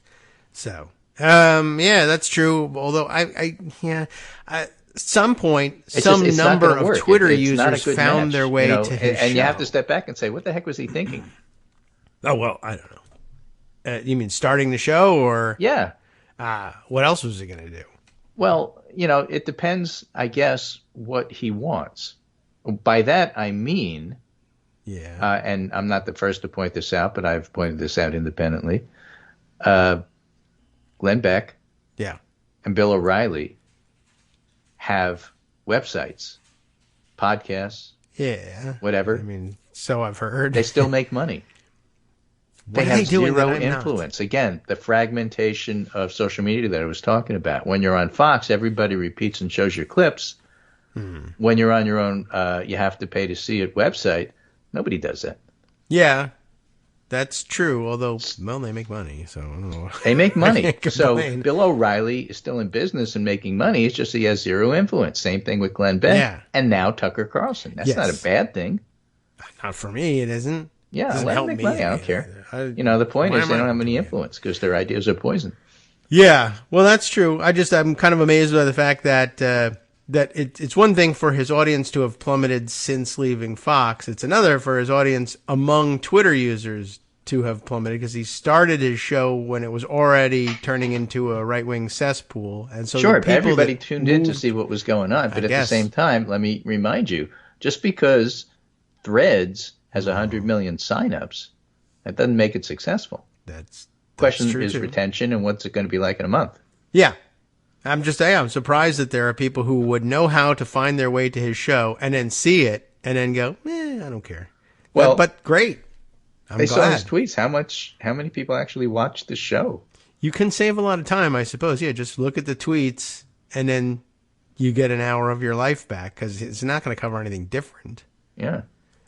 So, yeah, that's true. Although at some point, some number of Twitter users found their way to his show. And you have to step back and say, what the heck was he thinking? Oh, well, I don't know. You mean starting the show or? Yeah. What else was he going to do? Well, it depends, I guess, what he wants. By that, I mean, and I'm not the first to point this out, but I've pointed this out independently. Glenn Beck and Bill O'Reilly have websites, podcasts, whatever. I mean, so I've heard. They still make money. They have zero influence. Again, the fragmentation of social media that I was talking about. When you're on Fox, everybody repeats and shows your clips. When you're on your own, you have to pay to see it website. Nobody does that. Yeah, that's true. Although, well, they make money, so I don't know. They make money. So Bill O'Reilly is still in business and making money. It's just he has zero influence. Same thing with Glenn Beck and now Tucker Carlson. That's not a bad thing. Not for me, it isn't. Yeah, let them make money. I don't care. The point is they don't have any influence because their ideas are poison. Yeah, well, that's true. I'm kind of amazed by the fact that it's one thing for his audience to have plummeted since leaving Fox. It's another for his audience among Twitter users to have plummeted because he started his show when it was already turning into a right-wing cesspool. And so sure, everybody tuned in to see what was going on. But at the same time, let me remind you, just because Threads has 100 million signups, that doesn't make it successful. That's question true is too. Retention and what's it going to be like in a month? Yeah. I'm surprised that there are people who would know how to find their way to his show and then see it and then go, I don't care. Well, but great. They saw his tweets. How many people actually watched the show? You can save a lot of time, I suppose. Yeah, just look at the tweets and then you get an hour of your life back because it's not going to cover anything different. Yeah.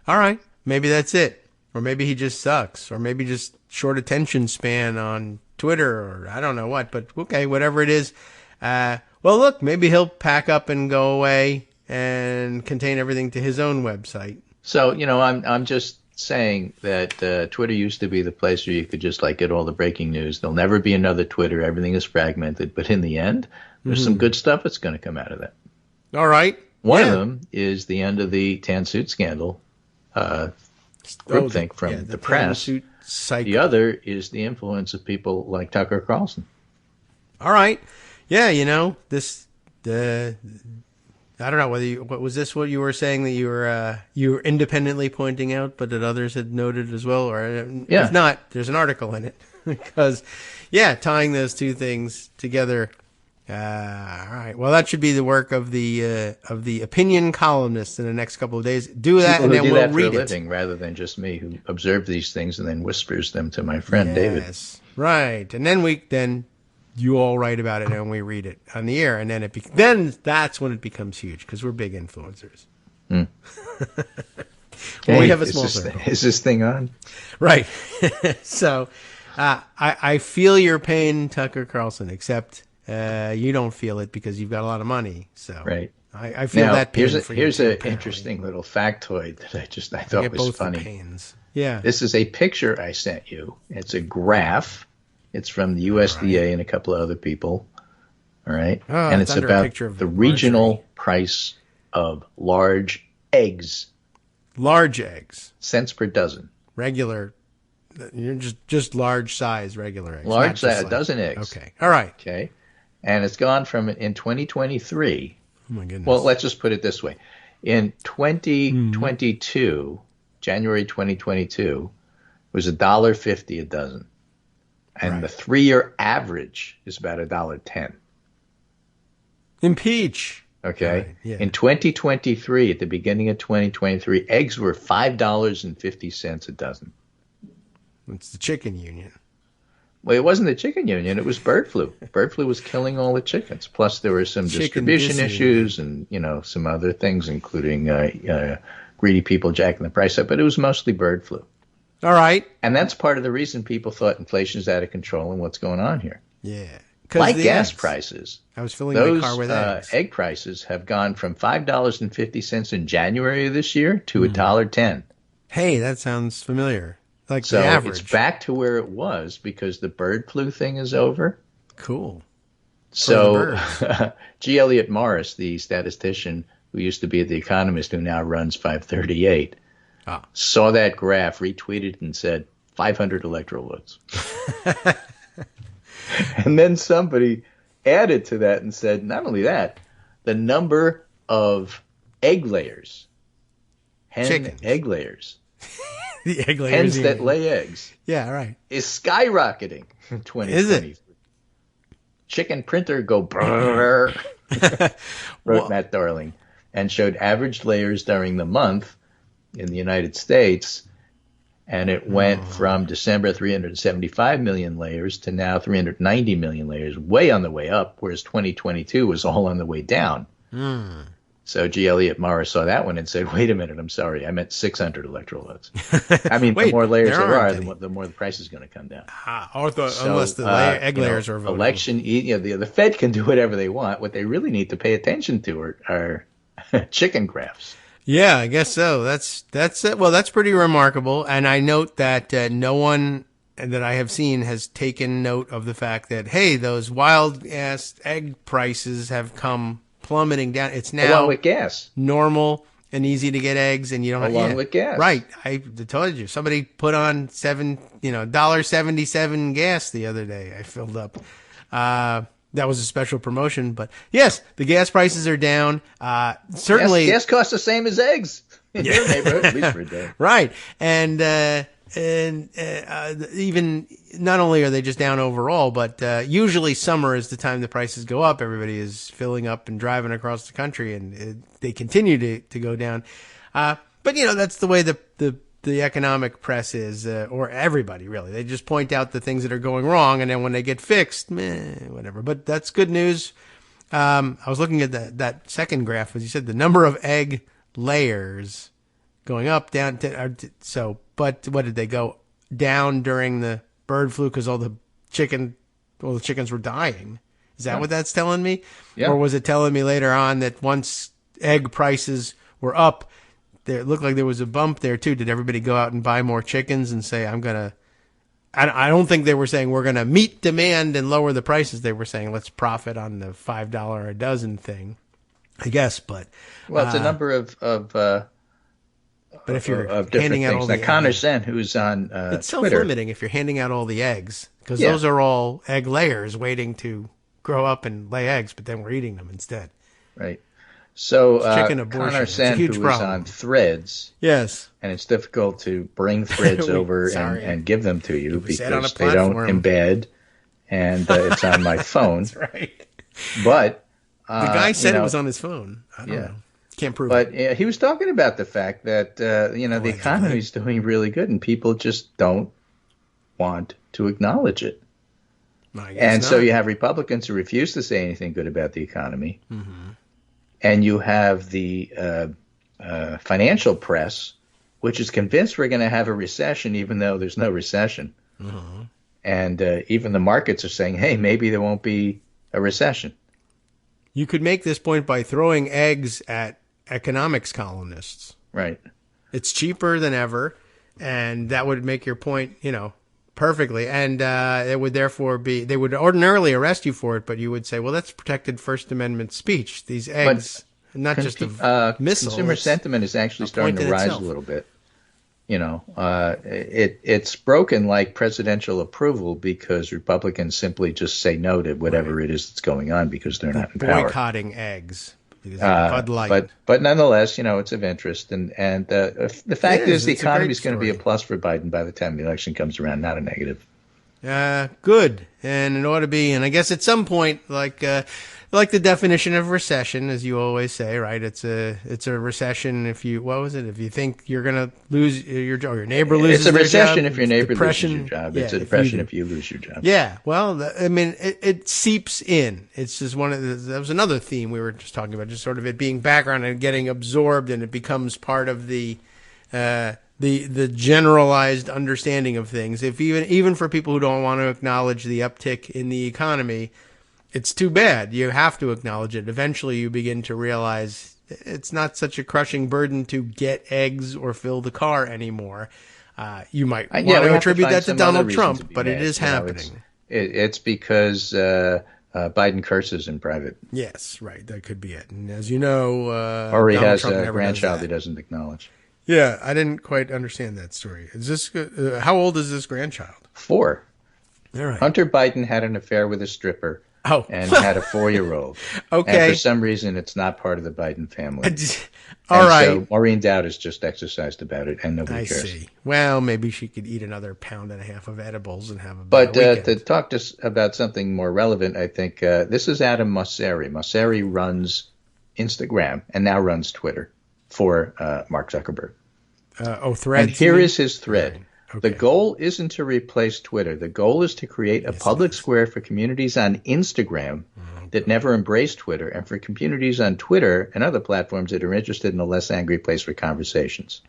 All right. Maybe that's it. Or maybe he just sucks. Or maybe just short attention span on Twitter or I don't know what. But okay, whatever it is. Well, look, maybe he'll pack up and go away and contain everything to his own website. So, I'm just saying that Twitter used to be the place where you could just get all the breaking news. There'll never be another Twitter. Everything is fragmented. But in the end, there's some good stuff that's going to come out of that. All right. One of them is the end of the tan suit scandal groupthink from the press. The other is the influence of people like Tucker Carlson. All right. Yeah, I don't know what you were saying that you were independently pointing out, but that others had noted as well, or if not, there's an article in it because, tying those two things together. All right. Well, that should be the work of the opinion columnist in the next couple of days. Do that, and then we'll read it. Rather than just me who observe these things and then whispers them to my friend David. Right, and then you all write about it and we read it on the air, and then that's when it becomes huge because we're big influencers. Mm. We have a small circle. Is this thing on? Right. So I feel your pain, Tucker Carlson, except you don't feel it because you've got a lot of money. So right. I feel that pain for you. Here's an interesting little factoid that I thought was funny. Pains. Yeah. This is a picture I sent you. It's a graph. It's from the USDA and a couple of other people. All right. Oh, and it's about the regional price of large eggs. Large eggs. Cents per dozen. Regular. Just large size regular eggs. Large size, a dozen eggs. Okay. All right. Okay. And it's gone from in 2023. Oh my goodness. Well, let's just put it this way. In 2022, January 2022, it was $1.50 a dozen. And the 3-year average is about $1.10. Impeach. Okay. Right, yeah. In 2023, at the beginning of 2023, eggs were $5.50 a dozen. It's the chicken union. Well, it wasn't the chicken union. It was bird flu. Bird flu was killing all the chickens. Plus, there were some distribution issues and, some other things, including greedy people jacking the price up. But it was mostly bird flu. All right. And that's part of the reason people thought inflation is out of control and what's going on here. Yeah. Like gas prices. I was filling my car with eggs. Egg prices have gone from $5.50 in January of this year to $1.10. Hey, that sounds familiar. Like so the average. It's back to where it was because the bird flu thing is over. Cool. So G. Elliott Morris, the statistician who used to be at The Economist, who now runs 538, saw that graph, retweeted, and said 500 electoral votes. And then somebody added to that and said, not only that, the number of egg layers, hen egg layers, the egg layers hens that lay eggs, is skyrocketing in 2020. Is it? Chicken printer go brrr, wrote Matt Darling, and showed average layers during the month in the United States, and it went from December 375 million layers to now 390 million layers, way on the way up, whereas 2022 was all on the way down. So G. Elliott Morris saw that one and said, wait a minute, I'm sorry, I meant 600 electoral votes. I mean, the more layers there are, the more the price is going to come down. Unless the egg layers are voted. Election, the Fed can do whatever they want. What they really need to pay attention to are chicken graphs. Yeah, I guess so. That's it. Well, that's pretty remarkable. And I note that no one that I have seen has taken note of the fact that, hey, those wild ass egg prices have come plummeting down. It's now along with gas normal. and easy to get eggs, and you don't along with gas. Right. I told you. Somebody put on $1.77 gas the other day. I filled up. That was a special promotion, but yes, the gas prices are down. Certainly, gas costs the same as eggs in your neighborhood, at least for a day. Right, and even not only are they just down overall, but usually summer is the time the prices go up. Everybody is filling up and driving across the country, and they continue to go down. But that's the way the economic press is, or everybody really. They just point out the things that are going wrong, and then when they get fixed, whatever. But that's good news. I was looking at that second graph, as you said, the number of egg layers going up, down. But what did they go down during the bird flu because all the chickens were dying? Is that what that's telling me? Yeah. Or was it telling me later on that once egg prices were up, it looked like there was a bump there too? Did everybody go out and buy more chickens and say, I don't think they were saying we're going to meet demand and lower the prices. They were saying, let's profit on the $5 a dozen thing, I guess. But it's a number of but if you're handing out all the eggs, Connor Sen, who's on it's Twitter, self-limiting if you're handing out all the eggs, because those are all egg layers waiting to grow up and lay eggs, but then we're eating them instead. Right. So chicken abortion. Connor Sen, who is on Threads, yes, and it's difficult to bring threads over and give them to you because they don't embed, and it's on my phone. That's right. But the guy said it was on his phone. I don't know. Can't prove it. But he was talking about the fact that the economy is doing really good, and people just don't want to acknowledge it. So you have Republicans who refuse to say anything good about the economy, and you have the financial press, which is convinced we're going to have a recession, even though there's no recession. And even the markets are saying, hey, maybe there won't be a recession. You could make this point by throwing eggs at economics columnists. Right. It's cheaper than ever, and that would make your point, perfectly. And it would therefore they would ordinarily arrest you for it, but you would say, well, that's protected First Amendment speech. These eggs, not just a missile. Consumer sentiment is actually starting to rise a little bit. It's broken like presidential approval because Republicans simply just say no to whatever it is that's going on because they're not in power. Boycotting eggs. Bud Light. But nonetheless, it's of interest. And the fact is the economy is going to be a plus for Biden by the time the election comes around, not a negative. Good. And it ought to be. And I guess at some point, like the definition of recession, as you always say, right? It's a recession if you think you're going to lose your job, or your neighbor loses their job. It's a recession if your neighbor loses your job. It's a depression if you lose your job. Yeah. Well, it seeps in. It's just that was another theme we were just talking about, just sort of it being background and getting absorbed, and it becomes part of the generalized understanding of things. If even for people who don't want to acknowledge the uptick in the economy, it's too bad. You have to acknowledge it. Eventually you begin to realize it's not such a crushing burden to get eggs or fill the car anymore. You might want to attribute that to Donald Trump, but it is happening. It's because Biden curses in private. Yes, right. That could be it. And as you know, or he Donald has Trump a grandchild he doesn't acknowledge. Yeah, I didn't quite understand that story. Is this how old is this grandchild? 4. All right. Hunter Biden had an affair with a stripper. And had a 4-year-old. Okay. And for some reason, it's not part of the Biden family. All right. So Maureen Dowd has just exercised about it, and nobody cares. I see. Well, maybe she could eat another 1.5 pounds of edibles and have a But weekend. To talk about something more relevant, I think this is Adam Mosseri. Mosseri runs Instagram and now runs Twitter for Mark Zuckerberg. Threads. And here is his thread. Right. Okay. The goal isn't to replace Twitter. The goal is to create a public square for communities on Instagram that never embrace Twitter, and for communities on Twitter and other platforms that are interested in a less angry place for conversations.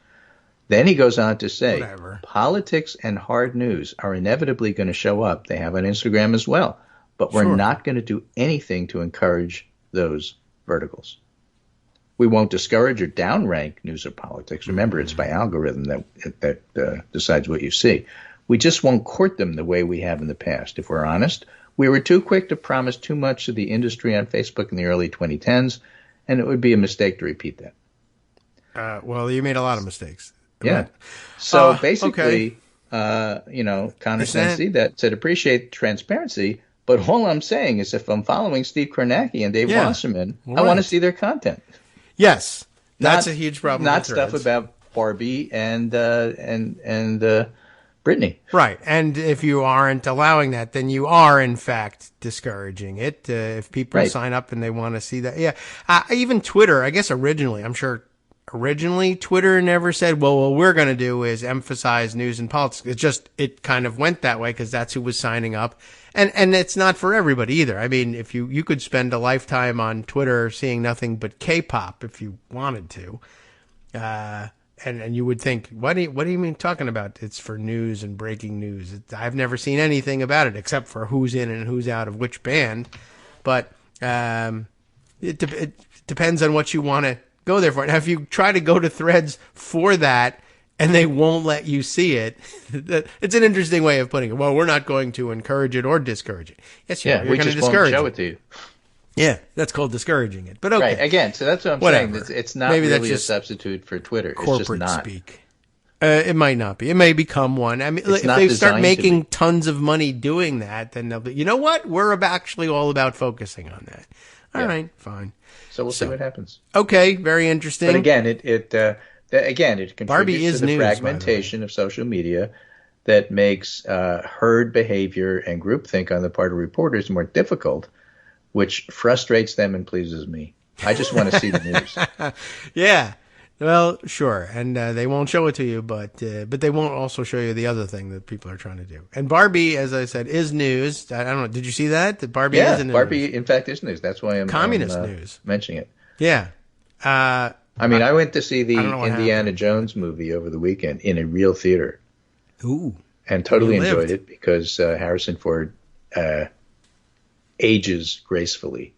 Then he goes on to say, politics and hard news are inevitably going to show up. They have on Instagram as well. But we're not going to do anything to encourage those verticals. We won't discourage or downrank news or politics. Remember, it's by algorithm that decides what you see. We just won't court them the way we have in the past. If we're honest, we were too quick to promise too much to the industry on Facebook in the early 2010s, and it would be a mistake to repeat that. Well, you made a lot of mistakes. Yeah. So basically, Connor said appreciate transparency. But all I'm saying is if I'm following Steve Kornacki and Dave Wasserman, I want to see their content. Yes. That's a huge problem. Not stuff about Barbie and Britney. Right. And if you aren't allowing that, then you are, in fact, discouraging it. If people sign up and they want to see that. Yeah. Even Twitter, I guess originally Twitter never said, well, what we're going to do is emphasize news and politics. It kind of went that way because that's who was signing up. And it's not for everybody either. I mean, if you could spend a lifetime on Twitter seeing nothing but K-pop if you wanted to. And you would think, what do you mean talking about? It's for news and breaking news. I've never seen anything about it except for who's in and who's out of which band. But it depends on what you want to go there for. Now, if you try to go to Threads for that and they won't let you see it, it's an interesting way of putting it. Well, we're not going to encourage it or discourage it. Yes, you're going to discourage it. Show it to you. Yeah, that's called discouraging it. But okay. Right. Again, so that's what I'm saying. It's not really a substitute for Twitter. Corporate it's just not. Speak. It might not be. It may become one. I mean, if they start making tons of money doing that, then they'll be, you know what? We're actually all about focusing on that. All right, fine. So we'll see what happens. Okay, very interesting. But again, it contributes Barbie is to the news, fragmentation of social media that makes herd behavior and groupthink on the part of reporters more difficult, which frustrates them and pleases me. I just want to see the news. Yeah. Well, sure. And they won't show it to you, but they won't also show you the other thing that people are trying to do. And Barbie, as I said, is news. I don't know. Did you see that? That Barbie is news. Barbie, in fact, is news. That's why I'm news. Mentioning it. Yeah. I went to see the Indiana Jones movie over the weekend in a real theater. Ooh. And totally enjoyed it because Harrison Ford ages gracefully.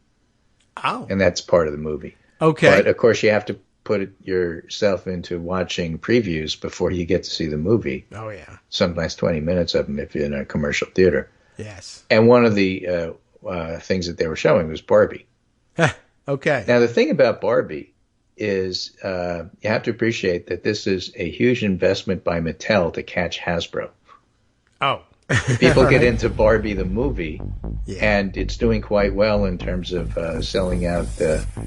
Oh. And that's part of the movie. Okay. But, of course, you have to put yourself into watching previews before you get to see the movie. Oh, yeah. Sometimes 20 minutes of them if you're in a commercial theater. Yes. And one of the things that they were showing was Barbie. Okay. Now, the thing about Barbie is you have to appreciate that this is a huge investment by Mattel to catch Hasbro. Oh. People get into Barbie the movie, and it's doing quite well in terms of selling out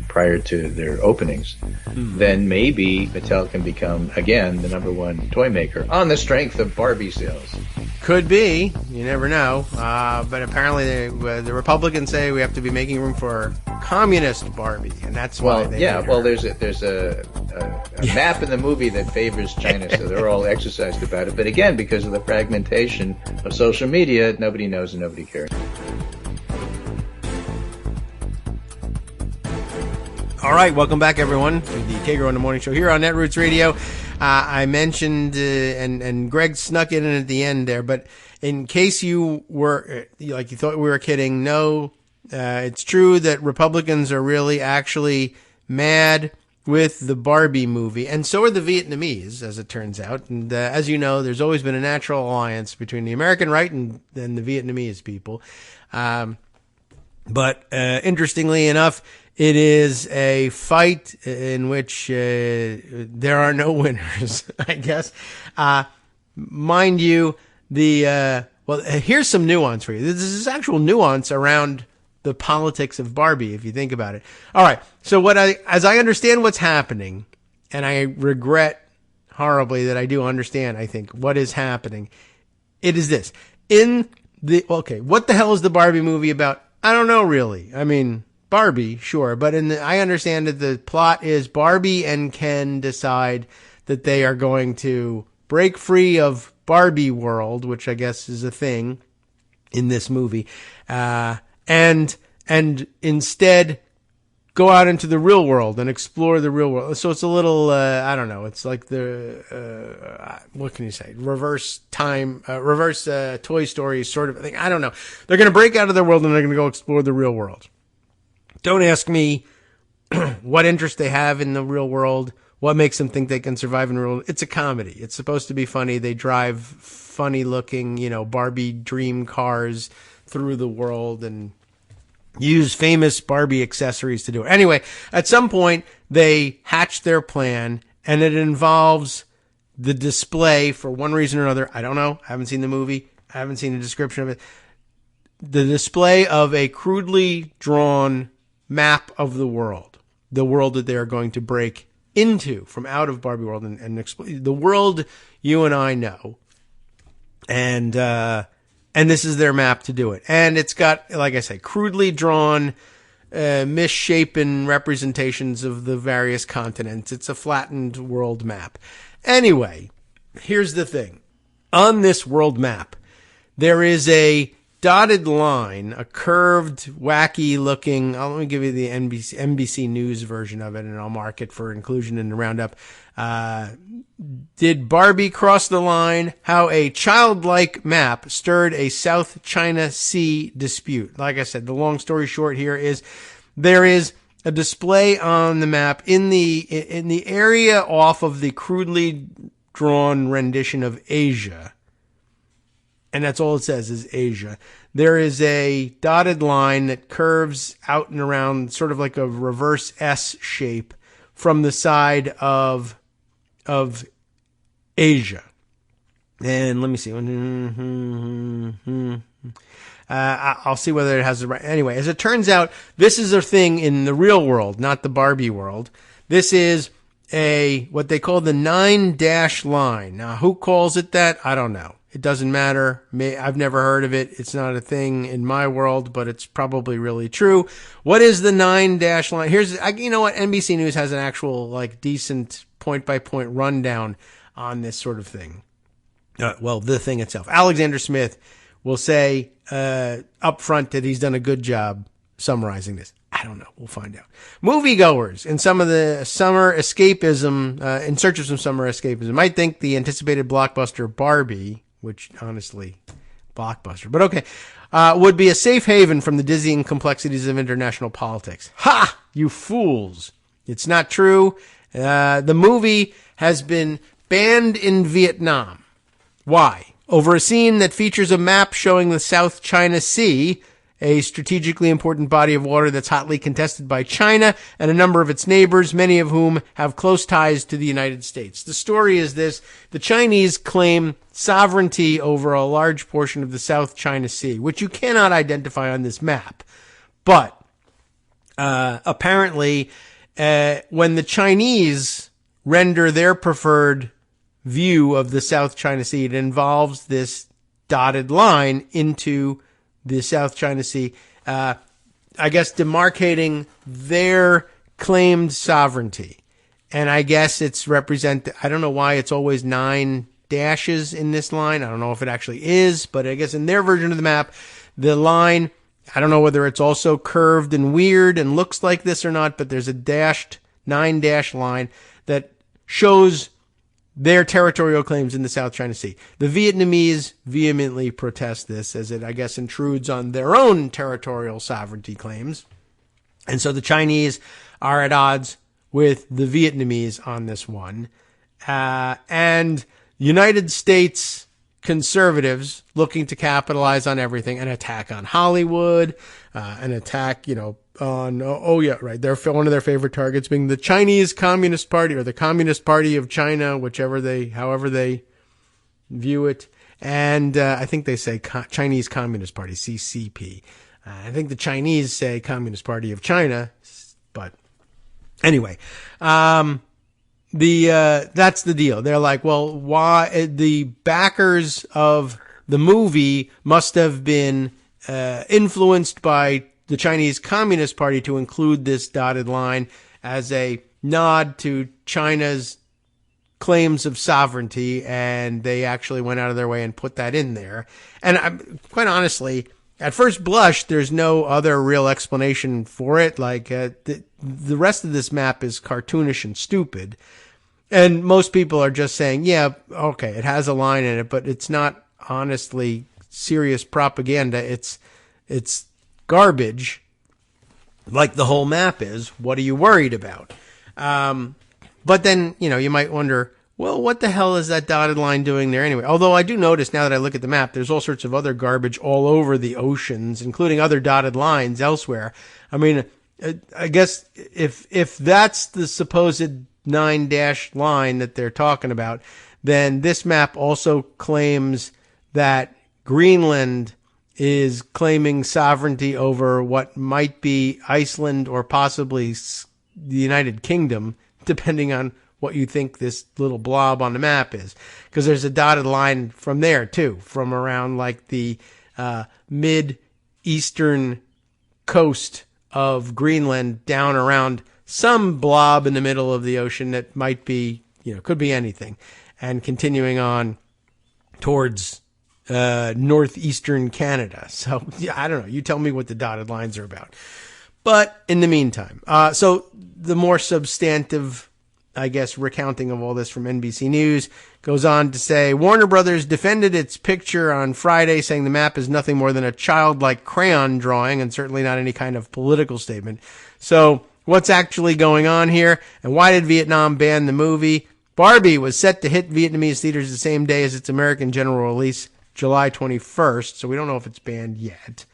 prior to their openings. Then maybe Mattel can become, again, the #1 toy maker on the strength of Barbie sales. Could be. You never know. But apparently the Republicans say we have to be making room for communist Barbie, and that's why there's a map in the movie that favors China, so they're all exercised about it. But again, because of the fragmentation of social media, nobody knows and nobody cares. All right, welcome back, everyone, to the Kagro in the Morning Show here on Netroots Radio. I mentioned, and Greg snuck it in at the end there, but in case you were, you thought we were kidding, no, it's true that Republicans are really actually mad with the Barbie movie, and so are the Vietnamese, as it turns out. And as you know, there's always been a natural alliance between the American right and the Vietnamese people. But interestingly enough, it is a fight in which there are no winners, I guess. Mind you, here's some nuance for you. This is actual nuance around the politics of Barbie, if you think about it. All right. So as I understand what's happening, and I regret horribly that I do understand, I think, what is happening, it is this. What the hell is the Barbie movie about? I don't know, really. I mean, Barbie, sure. But I understand that the plot is Barbie and Ken decide that they are going to break free of Barbie world, which I guess is a thing in this movie, and instead go out into the real world and explore the real world. So it's a little, I don't know. It's like what can you say? Reverse Toy Story sort of thing. I don't know. They're going to break out of their world and they're going to go explore the real world. Don't ask me what interest they have in the real world, what makes them think they can survive in the real world. It's a comedy. It's supposed to be funny. They drive funny looking, Barbie dream cars through the world and use famous Barbie accessories to do it. Anyway, at some point, they hatch their plan and it involves the display for one reason or another. I don't know. I haven't seen the movie. I haven't seen a description of it. The display of a crudely drawn map of the world that they are going to break into from out of Barbie world and explain the world you and I know. And this is their map to do it. And it's got, like I say, crudely drawn, misshapen representations of the various continents. It's a flattened world map. Anyway, here's the thing. On this world map, there is a dotted line, a curved, wacky looking, let me give you the NBC News version of it, and I'll mark it for inclusion in the roundup. Did Barbie cross the line? How a childlike map stirred a South China Sea dispute. Like I said, the long story short here is there is a display on the map in the area off of the crudely drawn rendition of Asia. And that's all it says is Asia. There is a dotted line that curves out and around, sort of like a reverse S shape from the side of Asia. And let me see. I'll see whether it has the right. Anyway, as it turns out, this is a thing in the real world, not the Barbie world. This is what they call the 9-dash line. Now, who calls it that? I don't know. It doesn't matter. I've never heard of it. It's not a thing in my world, but it's probably really true. What is the 9-dash line? You know what? NBC News has an actual, decent point-by-point rundown on this sort of thing. The thing itself. Alexander Smith will say up front that he's done a good job summarizing this. I don't know. We'll find out. Moviegoers in some of the summer escapism, in search of some summer escapism, might think the anticipated blockbuster Barbie, which honestly, blockbuster, but okay, would be a safe haven from the dizzying complexities of international politics. Ha! You fools. It's not true. The movie has been banned in Vietnam. Why? Over a scene that features a map showing the South China Sea, a strategically important body of water that's hotly contested by China and a number of its neighbors, many of whom have close ties to the United States. The story is this. The Chinese claim sovereignty over a large portion of the South China Sea, which you cannot identify on this map. But apparently, when the Chinese render their preferred view of the South China Sea, it involves this dotted line into the South China Sea, I guess demarcating their claimed sovereignty. And I guess it's I don't know why it's always 9 dashes in this line. I don't know if it actually is, but I guess in their version of the map, the line, I don't know whether it's also curved and weird and looks like this or not, but there's a 9-dash line that shows their territorial claims in the South China Sea. The Vietnamese vehemently protest this, as it, I guess, intrudes on their own territorial sovereignty claims. And so the Chinese are at odds with the Vietnamese on this one. And United States conservatives looking to capitalize on everything, an attack on Hollywood, an attack, on, they're one of their favorite targets being the Chinese Communist Party or the Communist Party of China, however they view it. And I think they say Chinese Communist Party, CCP. I think the Chinese say Communist Party of China, but anyway, that's the deal. They're like, well, why the backers of the movie must have been influenced by the Chinese Communist Party to include this dotted line as a nod to China's claims of sovereignty, and they actually went out of their way and put that in there. And quite honestly, at first blush, there's no other real explanation for it. The rest of this map is cartoonish and stupid. And most people are just saying, yeah, okay, it has a line in it, but it's not honestly serious propaganda. It's garbage, like the whole map is. What are you worried about? But then, you might wonder, well, what the hell is that dotted line doing there anyway? Although I do notice now that I look at the map, there's all sorts of other garbage all over the oceans, including other dotted lines elsewhere. I mean, I guess if that's the supposed 9-dash line that they're talking about, then this map also claims that Greenland is claiming sovereignty over what might be Iceland or possibly the United Kingdom, depending on what you think this little blob on the map is. Because there's a dotted line from there, too, from around like the mid-eastern coast of Greenland down around some blob in the middle of the ocean that might be, could be anything, and continuing on towards northeastern Canada. So, I don't know. You tell me what the dotted lines are about. But in the meantime, so the more substantive, I guess, recounting of all this from NBC News goes on to say, Warner Brothers defended its picture on Friday, saying the map is nothing more than a childlike crayon drawing and certainly not any kind of political statement. So what's actually going on here? And why did Vietnam ban the movie? Barbie was set to hit Vietnamese theaters the same day as its American general release, July 21st. So we don't know if it's banned yet.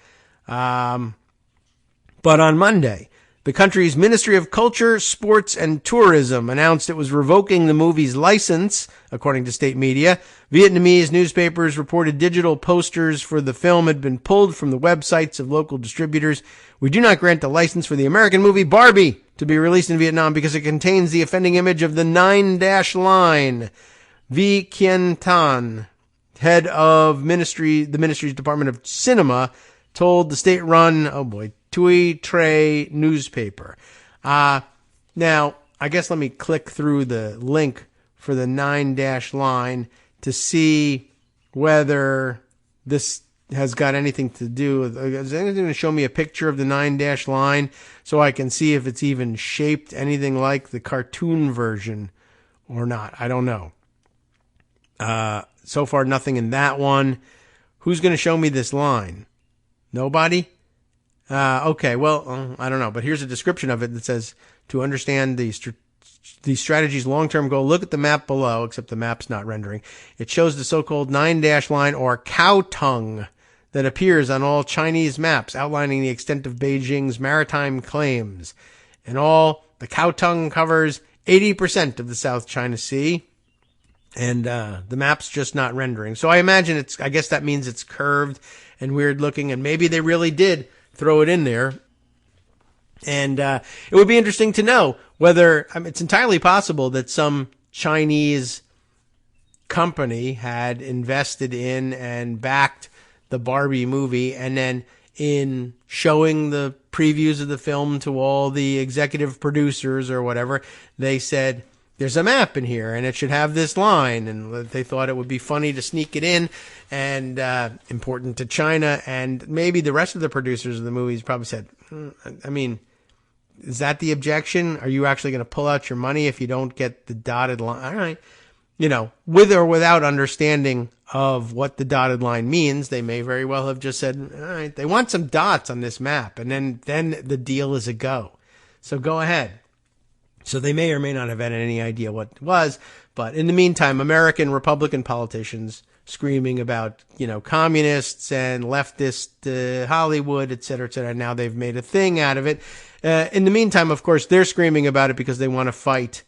But on Monday, the country's Ministry of Culture, Sports, and Tourism announced it was revoking the movie's license, according to state media. Vietnamese newspapers reported digital posters for the film had been pulled from the websites of local distributors. We do not grant the license for the American movie Barbie to be released in Vietnam because it contains the offending image of the 9-dash line. Vi Kien Tan, head of the ministry's Department of Cinema, told the state-run, Tui Tre newspaper. Now, I guess let me click through the link for the 9-dash line to see whether this has got anything to do with, is anything to show me a picture of the 9-dash line so I can see if it's even shaped anything like the cartoon version or not. I don't know. So far, nothing in that one. Who's going to show me this line? Nobody? Okay, well, I don't know, but here's a description of it that says, to understand the strategy's long-term goal, look at the map below, except the map's not rendering. It shows the so-called 9-dash line, or cow tongue, that appears on all Chinese maps, outlining the extent of Beijing's maritime claims. In all, the cow tongue covers 80% of the South China Sea, and the map's just not rendering. So I imagine I guess that means it's curved and weird looking, and maybe they really did throw it in there. And it would be interesting to know whether, it's entirely possible that some Chinese company had invested in and backed the Barbie movie, and then in showing the previews of the film to all the executive producers or whatever, they said, there's a map in here and it should have this line, and they thought it would be funny to sneak it in and important to China. And maybe the rest of the producers of the movies probably said, is that the objection? Are you actually going to pull out your money if you don't get the dotted line? All right. With or without understanding of what the dotted line means, they may very well have just said, all right, they want some dots on this map, and then the deal is a go. So go ahead. So they may or may not have had any idea what it was. But in the meantime, American Republican politicians screaming about, communists and leftist Hollywood, et cetera, et cetera. Now they've made a thing out of it. In the meantime, of course, they're screaming about it because they want to fight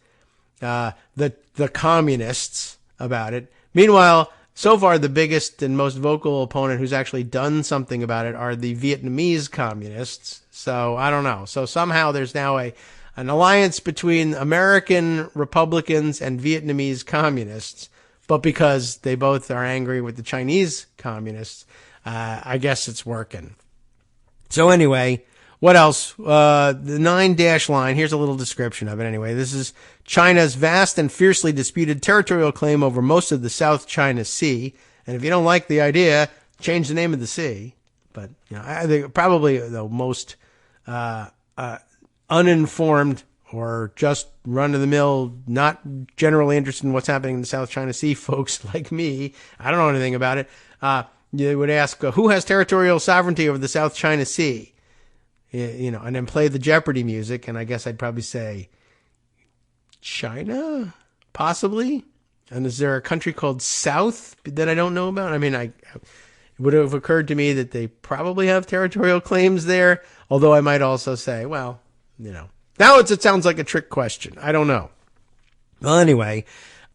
the communists about it. Meanwhile, so far, the biggest and most vocal opponent who's actually done something about it are the Vietnamese communists. So I don't know. So somehow there's now an alliance between American Republicans and Vietnamese communists, but because they both are angry with the Chinese communists, I guess it's working. So anyway, what else? The 9-dash line, here's a little description of it anyway. This is China's vast and fiercely disputed territorial claim over most of the South China Sea. And if you don't like the idea, change the name of the sea. But, I think probably the most uninformed or just run-of-the-mill, not generally interested in what's happening in the South China Sea, folks like me, I don't know anything about it, you would ask, who has territorial sovereignty over the South China Sea? And then play the Jeopardy music, and I guess I'd probably say China, possibly? And is there a country called South that I don't know about? It would have occurred to me that they probably have territorial claims there, although I might also say, well, now it sounds like a trick question. I don't know. Well, anyway,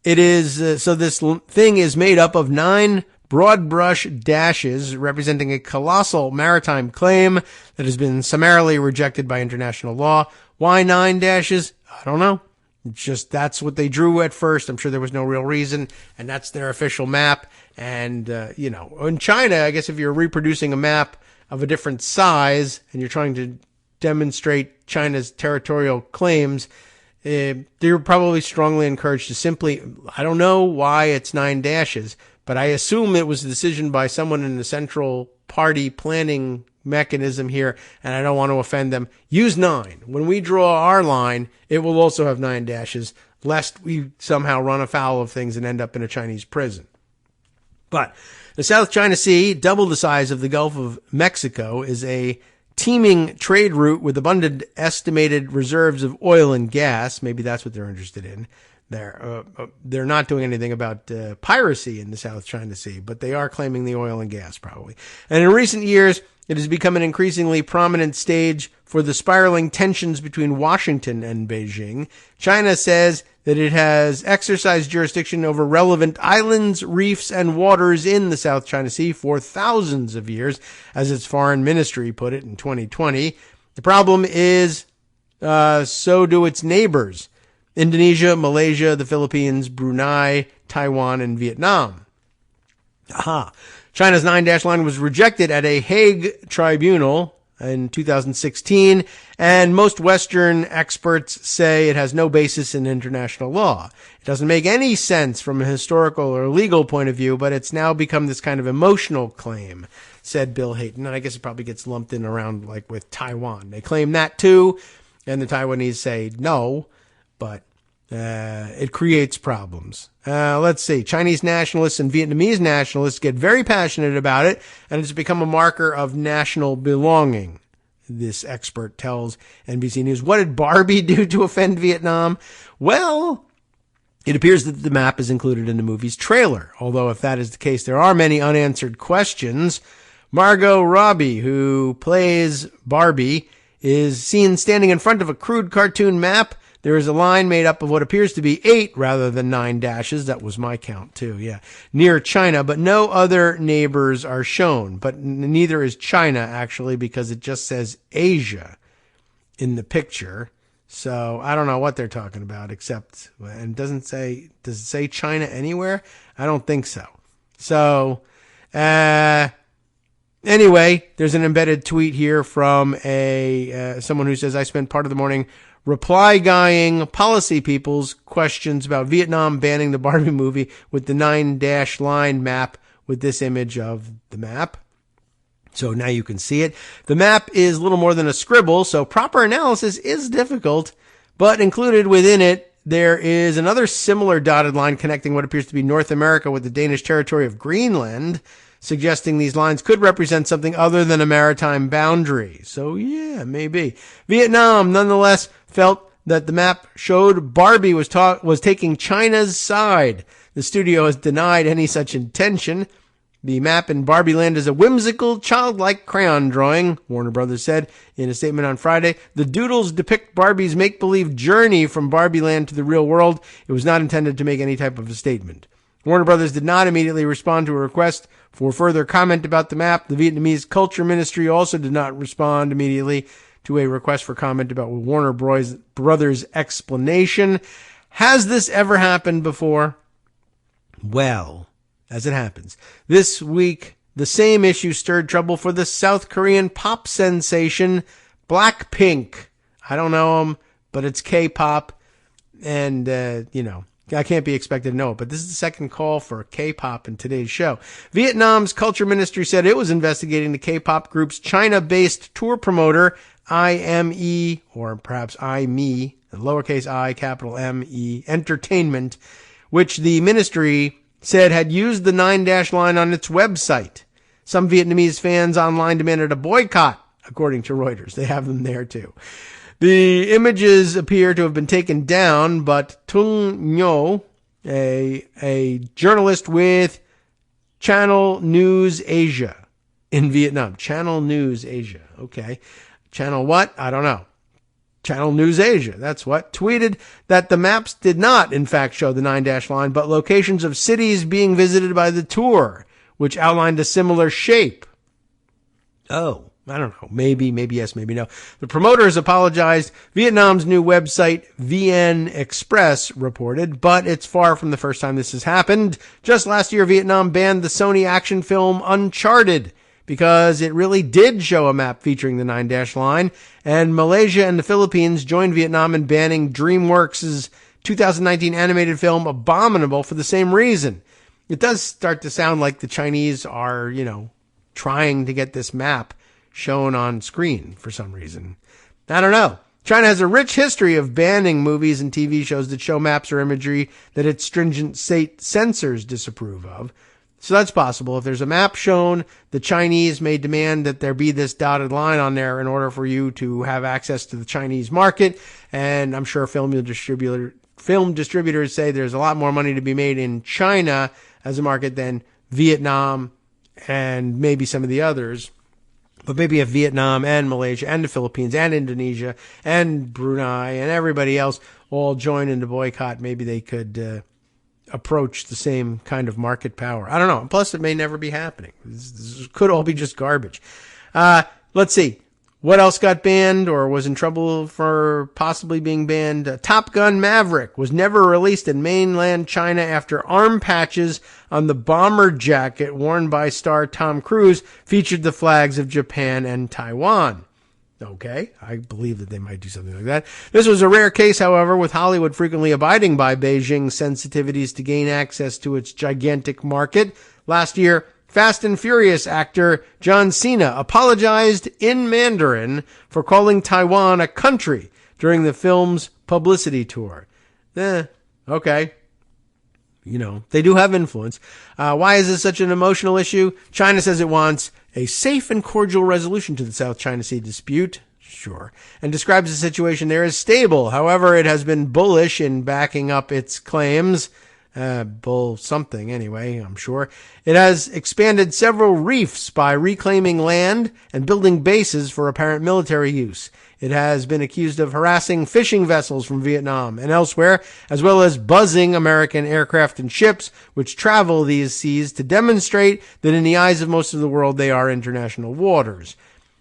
it is, so this thing is made up of 9 broad brush dashes representing a colossal maritime claim that has been summarily rejected by international law. Why 9 dashes? I don't know. It's just, that's what they drew at first. I'm sure there was no real reason, and that's their official map. And, in China, I guess if you're reproducing a map of a different size and you're trying to demonstrate China's territorial claims, they're probably strongly encouraged to simply, I don't know why it's 9 dashes, but I assume it was a decision by someone in the central party planning mechanism here, and I don't want to offend them. Use 9. When we draw our line, it will also have 9 dashes, lest we somehow run afoul of things and end up in a Chinese prison. But the South China Sea, double the size of the Gulf of Mexico, is a teeming trade route with abundant estimated reserves of oil and gas. Maybe that's what they're interested in. They're not doing anything about piracy in the South China Sea, but they are claiming the oil and gas probably. And in recent years, it has become an increasingly prominent stage for the spiraling tensions between Washington and Beijing. China says that it has exercised jurisdiction over relevant islands, reefs, and waters in the South China Sea for thousands of years, as its foreign ministry put it in 2020. The problem is, so do its neighbors: Indonesia, Malaysia, the Philippines, Brunei, Taiwan, and Vietnam. China's 9-dash line was rejected at a Hague tribunal in 2016, and most Western experts say it has no basis in international law. It doesn't make any sense from a historical or legal point of view, but it's now become this kind of emotional claim, said Bill Hayton. And I guess it probably gets lumped in around like with Taiwan. They claim that too, and the Taiwanese say no, but it creates problems. Let's see. Chinese nationalists and Vietnamese nationalists get very passionate about it, and it's become a marker of national belonging, this expert tells NBC News. What did Barbie do to offend Vietnam? Well, it appears that the map is included in the movie's trailer, although if that is the case, there are many unanswered questions. Margot Robbie, who plays Barbie, is seen standing in front of a crude cartoon map. There is a line made up of what appears to be 8 rather than 9 dashes. That was my count too, yeah. Near China, but no other neighbors are shown. But neither is China, actually, because it just says Asia in the picture. So I don't know what they're talking about, except, and does it say China anywhere? I don't think so. So, anyway, there's an embedded tweet here from someone who says, I spent part of the morning reply-guying policy people's questions about Vietnam banning the Barbie movie with the 9-dash line map with this image of the map. So now you can see it. The map is little more than a scribble, so proper analysis is difficult, but included within it, there is another similar dotted line connecting what appears to be North America with the Danish territory of Greenland, suggesting these lines could represent something other than a maritime boundary. So yeah, maybe. Vietnam, nonetheless, felt that the map showed Barbie was taking China's side. The studio has denied any such intention. The map in Barbie Land is a whimsical, childlike crayon drawing, Warner Brothers said in a statement on Friday. The doodles depict Barbie's make-believe journey from Barbie Land to the real world. It was not intended to make any type of a statement. Warner Brothers did not immediately respond to a request for further comment about the map. The Vietnamese Culture Ministry also did not respond immediately to a request for comment about Warner Brothers' explanation. Has this ever happened before? Well, as it happens, this week, the same issue stirred trouble for the South Korean pop sensation Blackpink. I don't know them, but it's K-pop, and, I can't be expected to know it, but this is the second call for K-pop in today's show. Vietnam's Culture Ministry said it was investigating the K-pop group's China-based tour promoter, IME, or perhaps IME, lowercase I, capital M-E, Entertainment, which the ministry said had used the 9-dash line on its website. Some Vietnamese fans online demanded a boycott, according to Reuters. They have them there, too. The images appear to have been taken down, but Tung Ngo, a journalist with Channel News Asia in Vietnam. Channel News Asia. Okay. Channel what? I don't know. Channel News Asia, that's what, tweeted that the maps did not, in fact, show the 9-dash line, but locations of cities being visited by the tour, which outlined a similar shape. Oh, I don't know. Maybe yes, maybe no. The promoters apologized. Vietnam's new website, VN Express, reported, but it's far from the first time this has happened. Just last year, Vietnam banned the Sony action film Uncharted because it really did show a map featuring the 9-dash line, and Malaysia and the Philippines joined Vietnam in banning DreamWorks' 2019 animated film Abominable for the same reason. It does start to sound like the Chinese are, trying to get this map shown on screen for some reason. I don't know. China has a rich history of banning movies and TV shows that show maps or imagery that its stringent state censors disapprove of. So that's possible. If there's a map shown, the Chinese may demand that there be this dotted line on there in order for you to have access to the Chinese market. And I'm sure film distributors say there's a lot more money to be made in China as a market than Vietnam and maybe some of the others. But maybe if Vietnam and Malaysia and the Philippines and Indonesia and Brunei and everybody else all join in the boycott, maybe they could approach the same kind of market power. I don't know. Plus, it may never be happening. This could all be just garbage. Let's see. What else got banned or was in trouble for possibly being banned? Top Gun Maverick was never released in mainland China after arm patches on the bomber jacket worn by star Tom Cruise featured the flags of Japan and Taiwan. Okay, I believe that they might do something like that. This was a rare case, however, with Hollywood frequently abiding by Beijing's sensitivities to gain access to its gigantic market. Last year, Fast and Furious actor John Cena apologized in Mandarin for calling Taiwan a country during the film's publicity tour. Okay. They do have influence. Why is this such an emotional issue? China says it wants a safe and cordial resolution to the South China Sea dispute. Sure. And describes the situation there as stable. However, it has been bullish in backing up its claims. Bull something anyway, I'm sure. It has expanded several reefs by reclaiming land and building bases for apparent military use. It has been accused of harassing fishing vessels from Vietnam and elsewhere, as well as buzzing American aircraft and ships which travel these seas to demonstrate that in the eyes of most of the world they are international waters.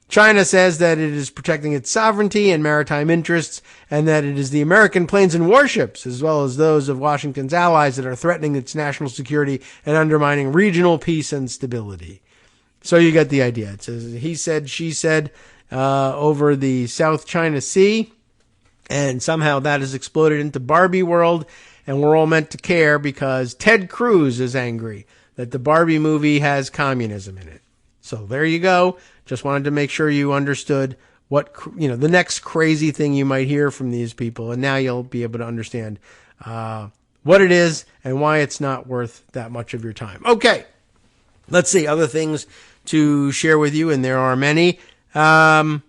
China says that it is protecting its sovereignty and maritime interests, and that it is the American planes and warships, as well as those of Washington's allies, that are threatening its national security and undermining regional peace and stability. So you get the idea. It says he said, she said, over the South China Sea, and somehow that has exploded into Barbie world, and we're all meant to care because Ted Cruz is angry that the Barbie movie has communism in it. So there you go. Just wanted to make sure you understood what, the next crazy thing you might hear from these people. And now you'll be able to understand what it is and why it's not worth that much of your time. Okay. Let's see. Other things to share with you, and there are many. How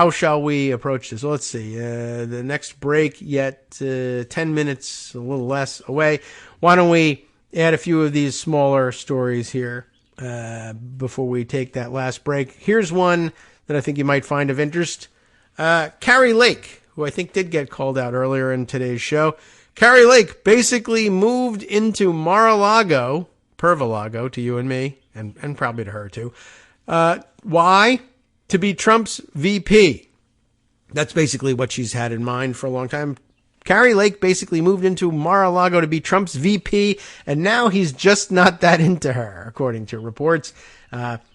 shall we approach this? Well, let's see. The next break, yet 10 minutes, a little less away. Why don't we add a few of these smaller stories here? Before we take that last break. Here's one that I think you might find of interest. Carrie Lake, who I think did get called out earlier in today's show. Carrie Lake basically moved into Mar-a-Lago, Pervalago to you and me, and probably to her too. Why? To be Trump's VP. That's basically what she's had in mind for a long time. Carrie Lake basically moved into Mar-a-Lago to be Trump's VP, and now he's just not that into her, according to reports.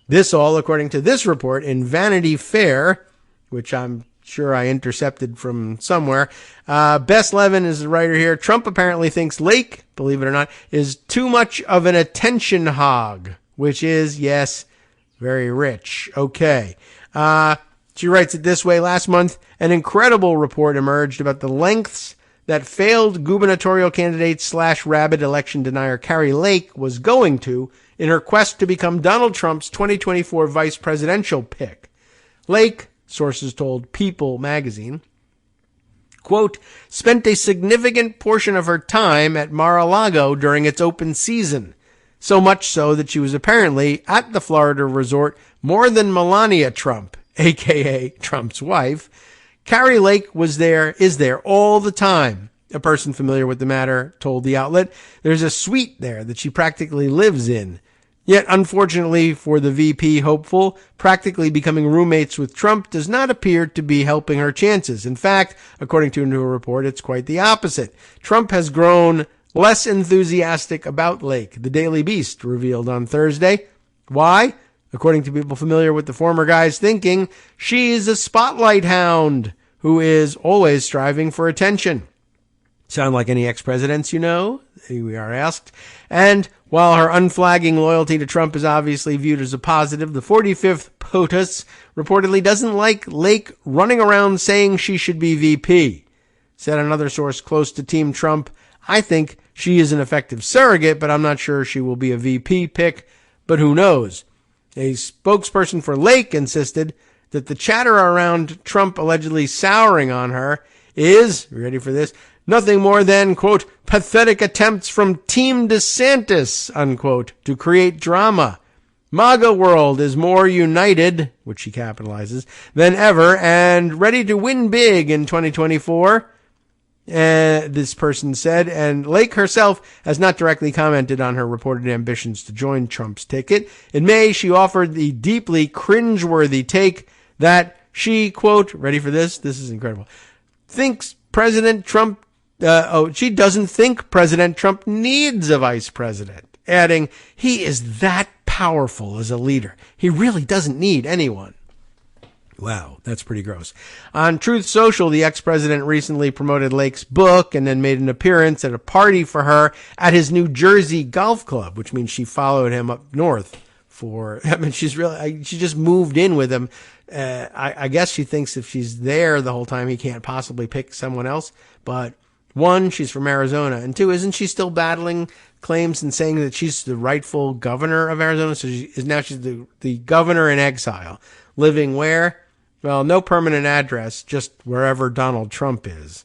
This all according to this report in Vanity Fair, which I'm sure I intercepted from somewhere. Bess Levin is the writer here. Trump apparently thinks Lake, believe it or not, is too much of an attention hog, which is, yes, very rich. Okay. She writes it this way. Last month, an incredible report emerged about the lengths that failed gubernatorial candidate / rabid election denier Carrie Lake was going to in her quest to become Donald Trump's 2024 vice presidential pick. Lake, sources told People magazine, quote, spent a significant portion of her time at Mar-a-Lago during its open season. So much so that she was apparently at the Florida resort more than Melania Trump, a.k.a. Trump's wife. Kari Lake is there all the time. A person familiar with the matter told the outlet there's a suite there that she practically lives in. Yet, unfortunately for the VP hopeful, practically becoming roommates with Trump does not appear to be helping her chances. In fact, according to a new report, it's quite the opposite. Trump has grown less enthusiastic about Lake, the Daily Beast revealed on Thursday. Why? According to people familiar with the former guy's thinking, she's a spotlight hound who is always striving for attention. Sound like any ex-presidents you know? We are asked. And while her unflagging loyalty to Trump is obviously viewed as a positive, the 45th POTUS reportedly doesn't like Lake running around saying she should be VP. Said another source close to Team Trump, I think she is an effective surrogate, but I'm not sure she will be a VP pick, but who knows? A spokesperson for Lake insisted that the chatter around Trump allegedly souring on her is, ready for this, nothing more than, quote, pathetic attempts from Team DeSantis, unquote, to create drama. MAGA world is more united, which she capitalizes, than ever and ready to win big in 2024. This person said, and Lake herself has not directly commented on her reported ambitions to join Trump's ticket. In May, she offered the deeply cringeworthy take that she, quote, ready for this? This is incredible. Thinks President Trump, she doesn't think President Trump needs a vice president, adding, he is that powerful as a leader. He really doesn't need anyone. Wow, that's pretty gross. On Truth Social, the ex-president recently promoted Lake's book and then made an appearance at a party for her at his New Jersey golf club, which means she followed him up north she just moved in with him. I guess she thinks if she's there the whole time, he can't possibly pick someone else. But one, she's from Arizona. And two, isn't she still battling claims and saying that she's the rightful governor of Arizona? So she's the governor in exile. Living where? Well, no permanent address, just wherever Donald Trump is.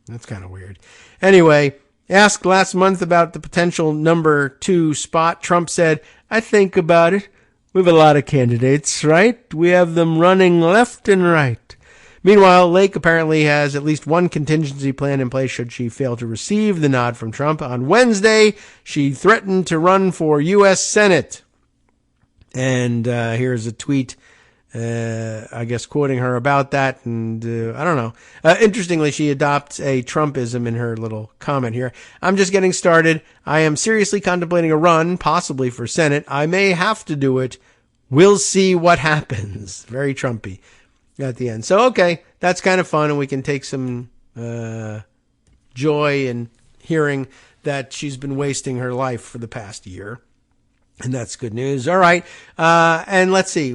That's kind of weird. Anyway, asked last month about the potential number 2 spot, Trump said, I think about it. We have a lot of candidates, right? We have them running left and right. Meanwhile, Lake apparently has at least one contingency plan in place should she fail to receive the nod from Trump. On Wednesday, she threatened to run for U.S. Senate. And here's a tweet, I guess, quoting her about that. And I don't know. Interestingly, she adopts a Trumpism in her little comment here. I'm just getting started. I am seriously contemplating a run, possibly for Senate. I may have to do it. We'll see what happens. Very Trumpy at the end. So, okay, that's kind of fun. And we can take some joy in hearing that she's been wasting her life for the past year. And that's good news. All right. And let's see.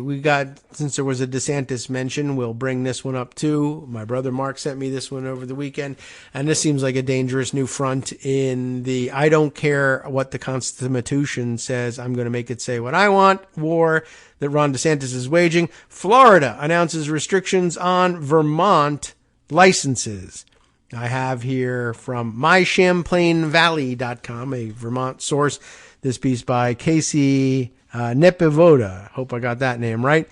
Since there was a DeSantis mention, we'll bring this one up too. My brother Mark sent me this one over the weekend. And this seems like a dangerous new front in the I don't care what the Constitution says. I'm going to make it say what I want war that Ron DeSantis is waging. Florida announces restrictions on Vermont licenses. I have here from mychamplainvalley.com, a Vermont source, this piece by Casey Nepivoda. Hope I got that name right.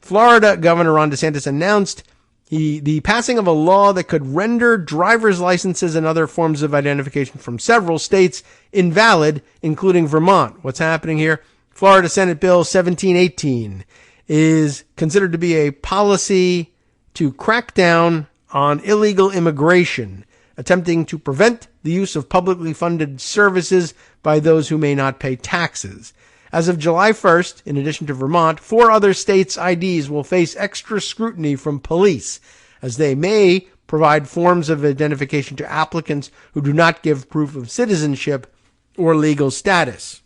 Florida Governor Ron DeSantis announced the passing of a law that could render driver's licenses and other forms of identification from several states invalid, including Vermont. What's happening here? Florida Senate Bill 1718 is considered to be a policy to crack down on illegal immigration, attempting to prevent the use of publicly funded services by those who may not pay taxes. As of July 1st, in addition to Vermont, 4 other states' IDs will face extra scrutiny from police, as they may provide forms of identification to applicants who do not give proof of citizenship or legal status.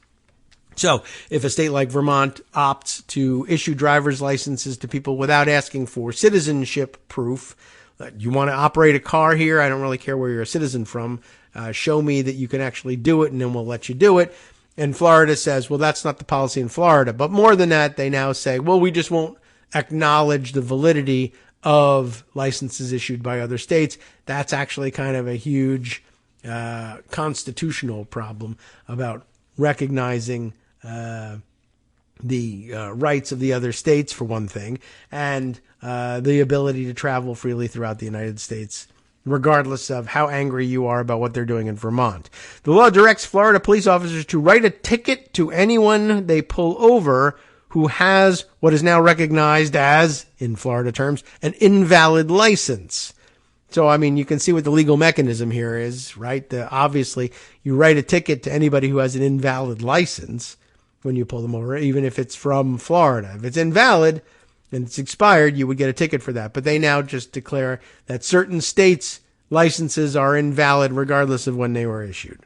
So, if a state like Vermont opts to issue driver's licenses to people without asking for citizenship proof, you want to operate a car here, I don't really care where you're a citizen from, show me that you can actually do it and then we'll let you do it. And Florida says, well, that's not the policy in Florida. But more than that, they now say, well, we just won't acknowledge the validity of licenses issued by other states. That's actually kind of a huge constitutional problem about recognizing the rights of the other states, for one thing, and the ability to travel freely throughout the United States, regardless of how angry you are about what they're doing in Vermont. The law directs Florida police officers to write a ticket to anyone they pull over who has what is now recognized as, in Florida terms, an invalid license. So, I mean, you can see what the legal mechanism here is, right? Obviously, you write a ticket to anybody who has an invalid license when you pull them over, even if it's from Florida. If it's invalid and it's expired, you would get a ticket for that. But they now just declare that certain states' licenses are invalid regardless of when they were issued.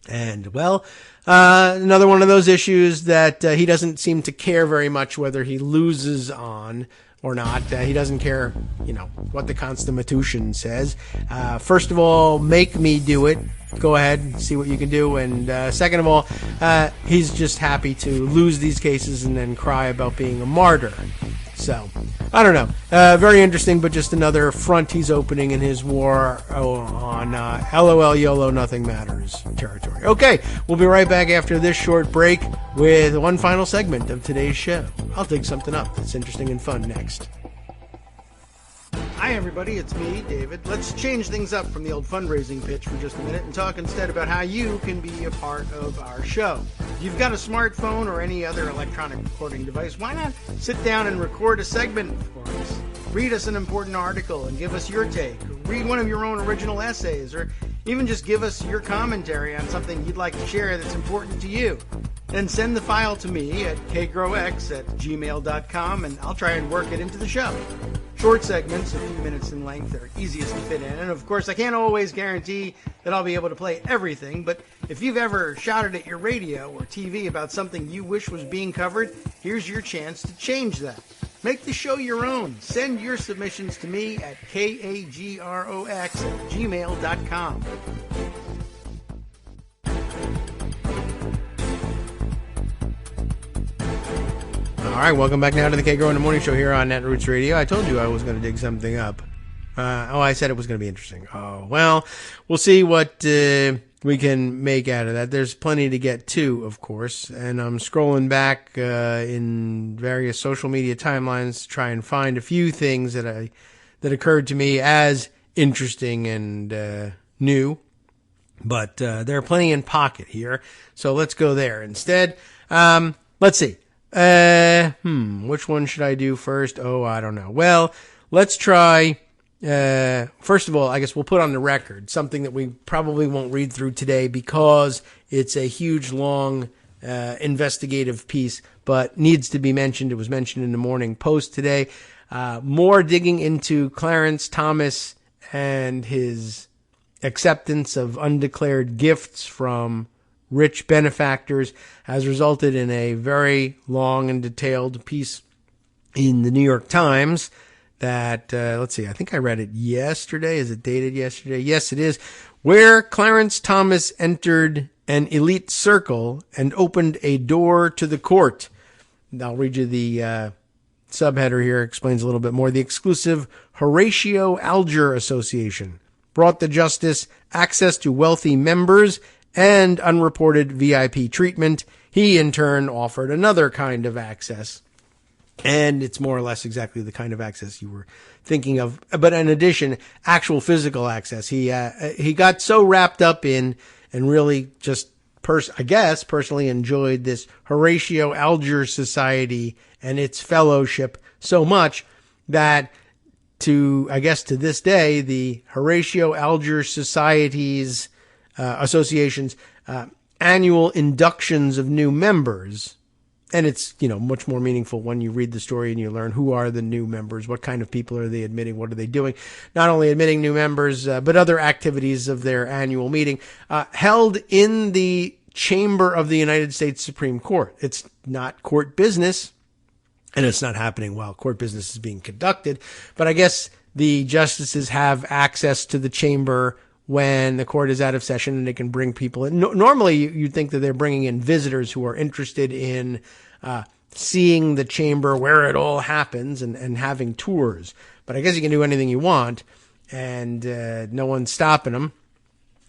And, well, another one of those issues that he doesn't seem to care very much whether he loses on or not. He doesn't care, what the Constitution says. First of all, make me do it. Go ahead and see what you can do. And second of all, he's just happy to lose these cases and then cry about being a martyr. So, I don't know. Very interesting, but just another front he's opening in his war on LOL YOLO Nothing Matters territory. Okay, we'll be right back after this short break with one final segment of today's show. I'll dig something up that's interesting and fun next. Hi, everybody. It's me, David. Let's change things up from the old fundraising pitch for just a minute and talk instead about how you can be a part of our show. If you've got a smartphone or any other electronic recording device, why not sit down and record a segment for us? Read us an important article and give us your take. Read one of your own original essays, or even just give us your commentary on something you'd like to share that's important to you. Then send the file to me at kagrox@gmail.com, and I'll try and work it into the show. Short segments, a few minutes in length, are easiest to fit in. And of course, I can't always guarantee that I'll be able to play everything, but if you've ever shouted at your radio or TV about something you wish was being covered, here's your chance to change that. Make the show your own. Send your submissions to me at kagrox@gmail.com. All right, welcome back now to the Kagro in the Morning Show here on Netroots Radio. I told you I was going to dig something up. I said it was going to be interesting. Oh, well, we'll see what we can make out of that. There's plenty to get to, of course, and I'm scrolling back in various social media timelines to try and find a few things that occurred to me as interesting and new. But there are plenty in pocket here, so let's go there instead. Let's see. Which one should I do first? Oh, I don't know. Well, let's try, first of all, I guess we'll put on the record something that we probably won't read through today because it's a huge, long, investigative piece, but needs to be mentioned. It was mentioned in the Morning Post today. More digging into Clarence Thomas and his acceptance of undeclared gifts from rich benefactors has resulted in a very long and detailed piece in the New York Times that, let's see, I think I read it yesterday. Is it dated yesterday? Yes, it is. Where Clarence Thomas entered an elite circle and opened a door to the court. I'll read you the subheader here. Explains a little bit more. The exclusive Horatio Alger Association brought the justice access to wealthy members and unreported VIP treatment. He, in turn, offered another kind of access. And it's more or less exactly the kind of access you were thinking of. But in addition, actual physical access. He got so wrapped up in and really just, personally enjoyed this Horatio Alger Society and its fellowship so much that to this day, the Horatio Alger Society's association's annual inductions of new members. And it's, much more meaningful when you read the story and you learn who are the new members, what kind of people are they admitting, what are they doing. Not only admitting new members, but other activities of their annual meeting, held in the chamber of the United States Supreme Court. It's not court business, and it's not happening while court business is being conducted. But I guess the justices have access to the chamber when the court is out of session and they can bring people in. Normally, you'd think that they're bringing in visitors who are interested in seeing the chamber where it all happens and having tours. But I guess you can do anything you want, and no one's stopping them.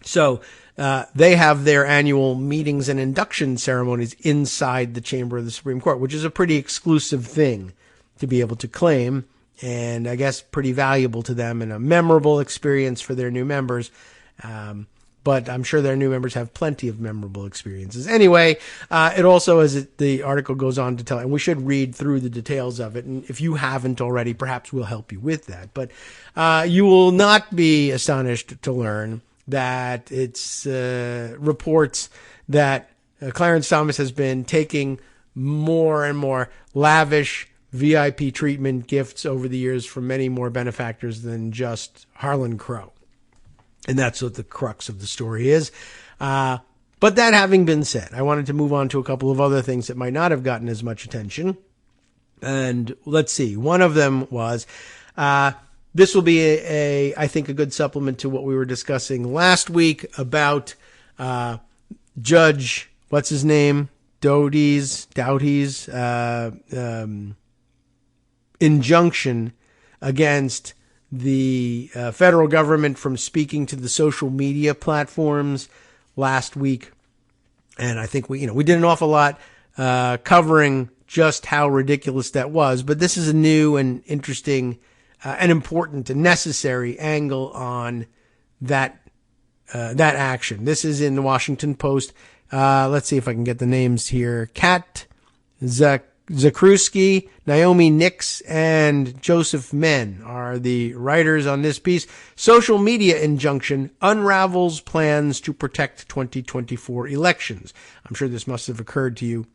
So they have their annual meetings and induction ceremonies inside the chamber of the Supreme Court, which is a pretty exclusive thing to be able to claim, and I guess pretty valuable to them and a memorable experience for their new members. But I'm sure their new members have plenty of memorable experiences. Anyway, it also, the article goes on to tell, and we should read through the details of it, and if you haven't already, perhaps we'll help you with that. But you will not be astonished to learn that it's reports that Clarence Thomas has been taking more and more lavish VIP treatment gifts over the years from many more benefactors than just Harlan Crow. And that's what the crux of the story is. But that having been said, I wanted to move on to a couple of other things that might not have gotten as much attention. And let's see. One of them was, this will be I think a good supplement to what we were discussing last week about, Judge, what's his name? Doughty's, injunction against the federal government from speaking to the social media platforms last week. And I think we did an awful lot covering just how ridiculous that was. But this is a new and interesting and important and necessary angle on that action. This is in the Washington Post. Let's see if I can get the names here. Kat Zakruski, Naomi Nix, and Joseph Men are the writers on this piece. Social media injunction unravels plans to protect 2024 elections. I'm sure this must have occurred to you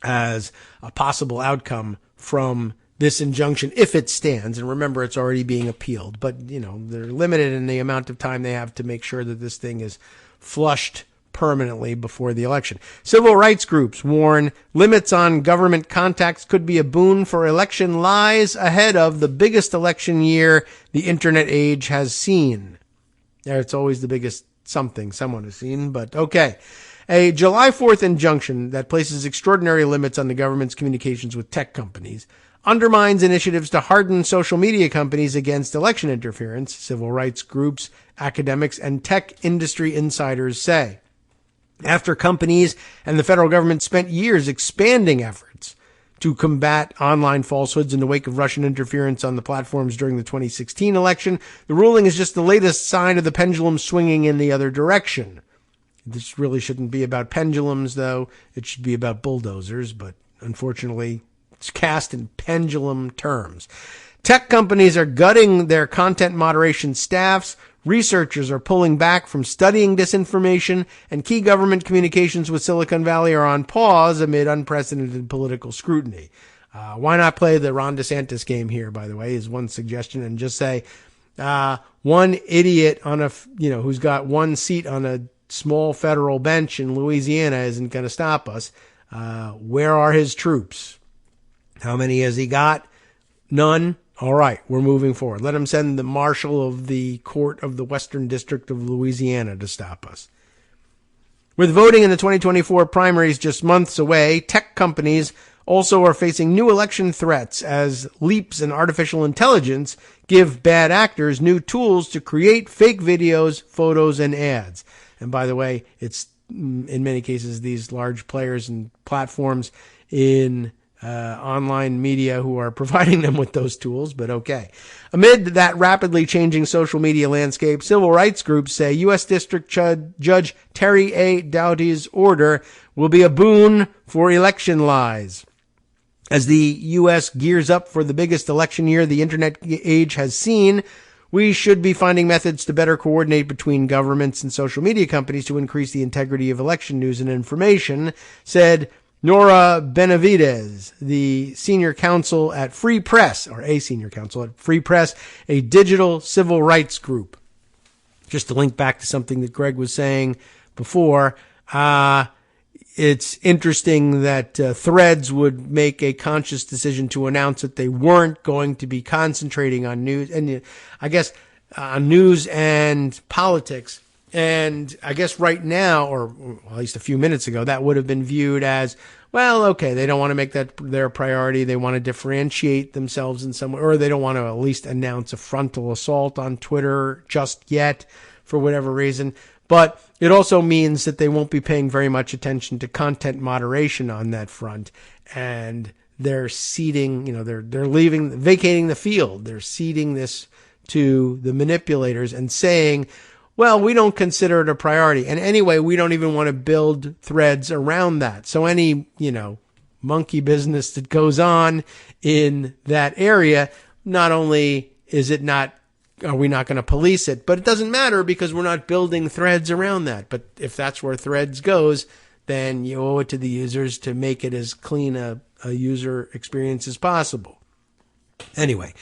as a possible outcome from this injunction if it stands. And remember, it's already being appealed. But, they're limited in the amount of time they have to make sure that this thing is flushed permanently before the election. Civil rights groups warn limits on government contacts could be a boon for election lies ahead of the biggest election year the internet age has seen. It's always the biggest something someone has seen, but okay. A July 4th injunction that places extraordinary limits on the government's communications with tech companies undermines initiatives to harden social media companies against election interference, civil rights groups, academics, and tech industry insiders say. After companies and the federal government spent years expanding efforts to combat online falsehoods in the wake of Russian interference on the platforms during the 2016 election, the ruling is just the latest sign of the pendulum swinging in the other direction. This really shouldn't be about pendulums, though. It should be about bulldozers, but unfortunately, it's cast in pendulum terms. Tech companies are gutting their content moderation staffs. Researchers are pulling back from studying disinformation, and key government communications with Silicon Valley are on pause amid unprecedented political scrutiny. Why not play the Ron DeSantis game here, by the way, is one suggestion, and just say, one idiot on who's got one seat on a small federal bench in Louisiana isn't going to stop us. Where are his troops? How many has he got? None. All right, we're moving forward. Let him send the marshal of the court of the Western District of Louisiana to stop us. With voting in the 2024 primaries just months away, tech companies also are facing new election threats as leaps in artificial intelligence give bad actors new tools to create fake videos, photos, and ads. And by the way, it's in many cases these large players and platforms in online media who are providing them with those tools, but okay. Amid that rapidly changing social media landscape, civil rights groups say U.S. District Judge Terry A. Doughty's order will be a boon for election lies. As the U.S. gears up for the biggest election year the internet age has seen, we should be finding methods to better coordinate between governments and social media companies to increase the integrity of election news and information, said Nora Benavides, the senior counsel at Free Press, a digital civil rights group. Just to link back to something that Greg was saying before, it's interesting that Threads would make a conscious decision to announce that they weren't going to be concentrating on news, and I guess news and politics. And I guess right now, or at least a few minutes ago, that would have been viewed as, well, okay, they don't want to make that their priority. They want to differentiate themselves in some way, or they don't want to at least announce a frontal assault on Twitter just yet for whatever reason. But it also means that they won't be paying very much attention to content moderation on that front. And they're ceding, they're vacating the field. They're ceding this to the manipulators and saying, well, we don't consider it a priority. And anyway, we don't even want to build threads around that. So any, monkey business that goes on in that area, not only are we not going to police it, but it doesn't matter because we're not building threads around that. But if that's where threads goes, then you owe it to the users to make it as clean a user experience as possible. Anyway,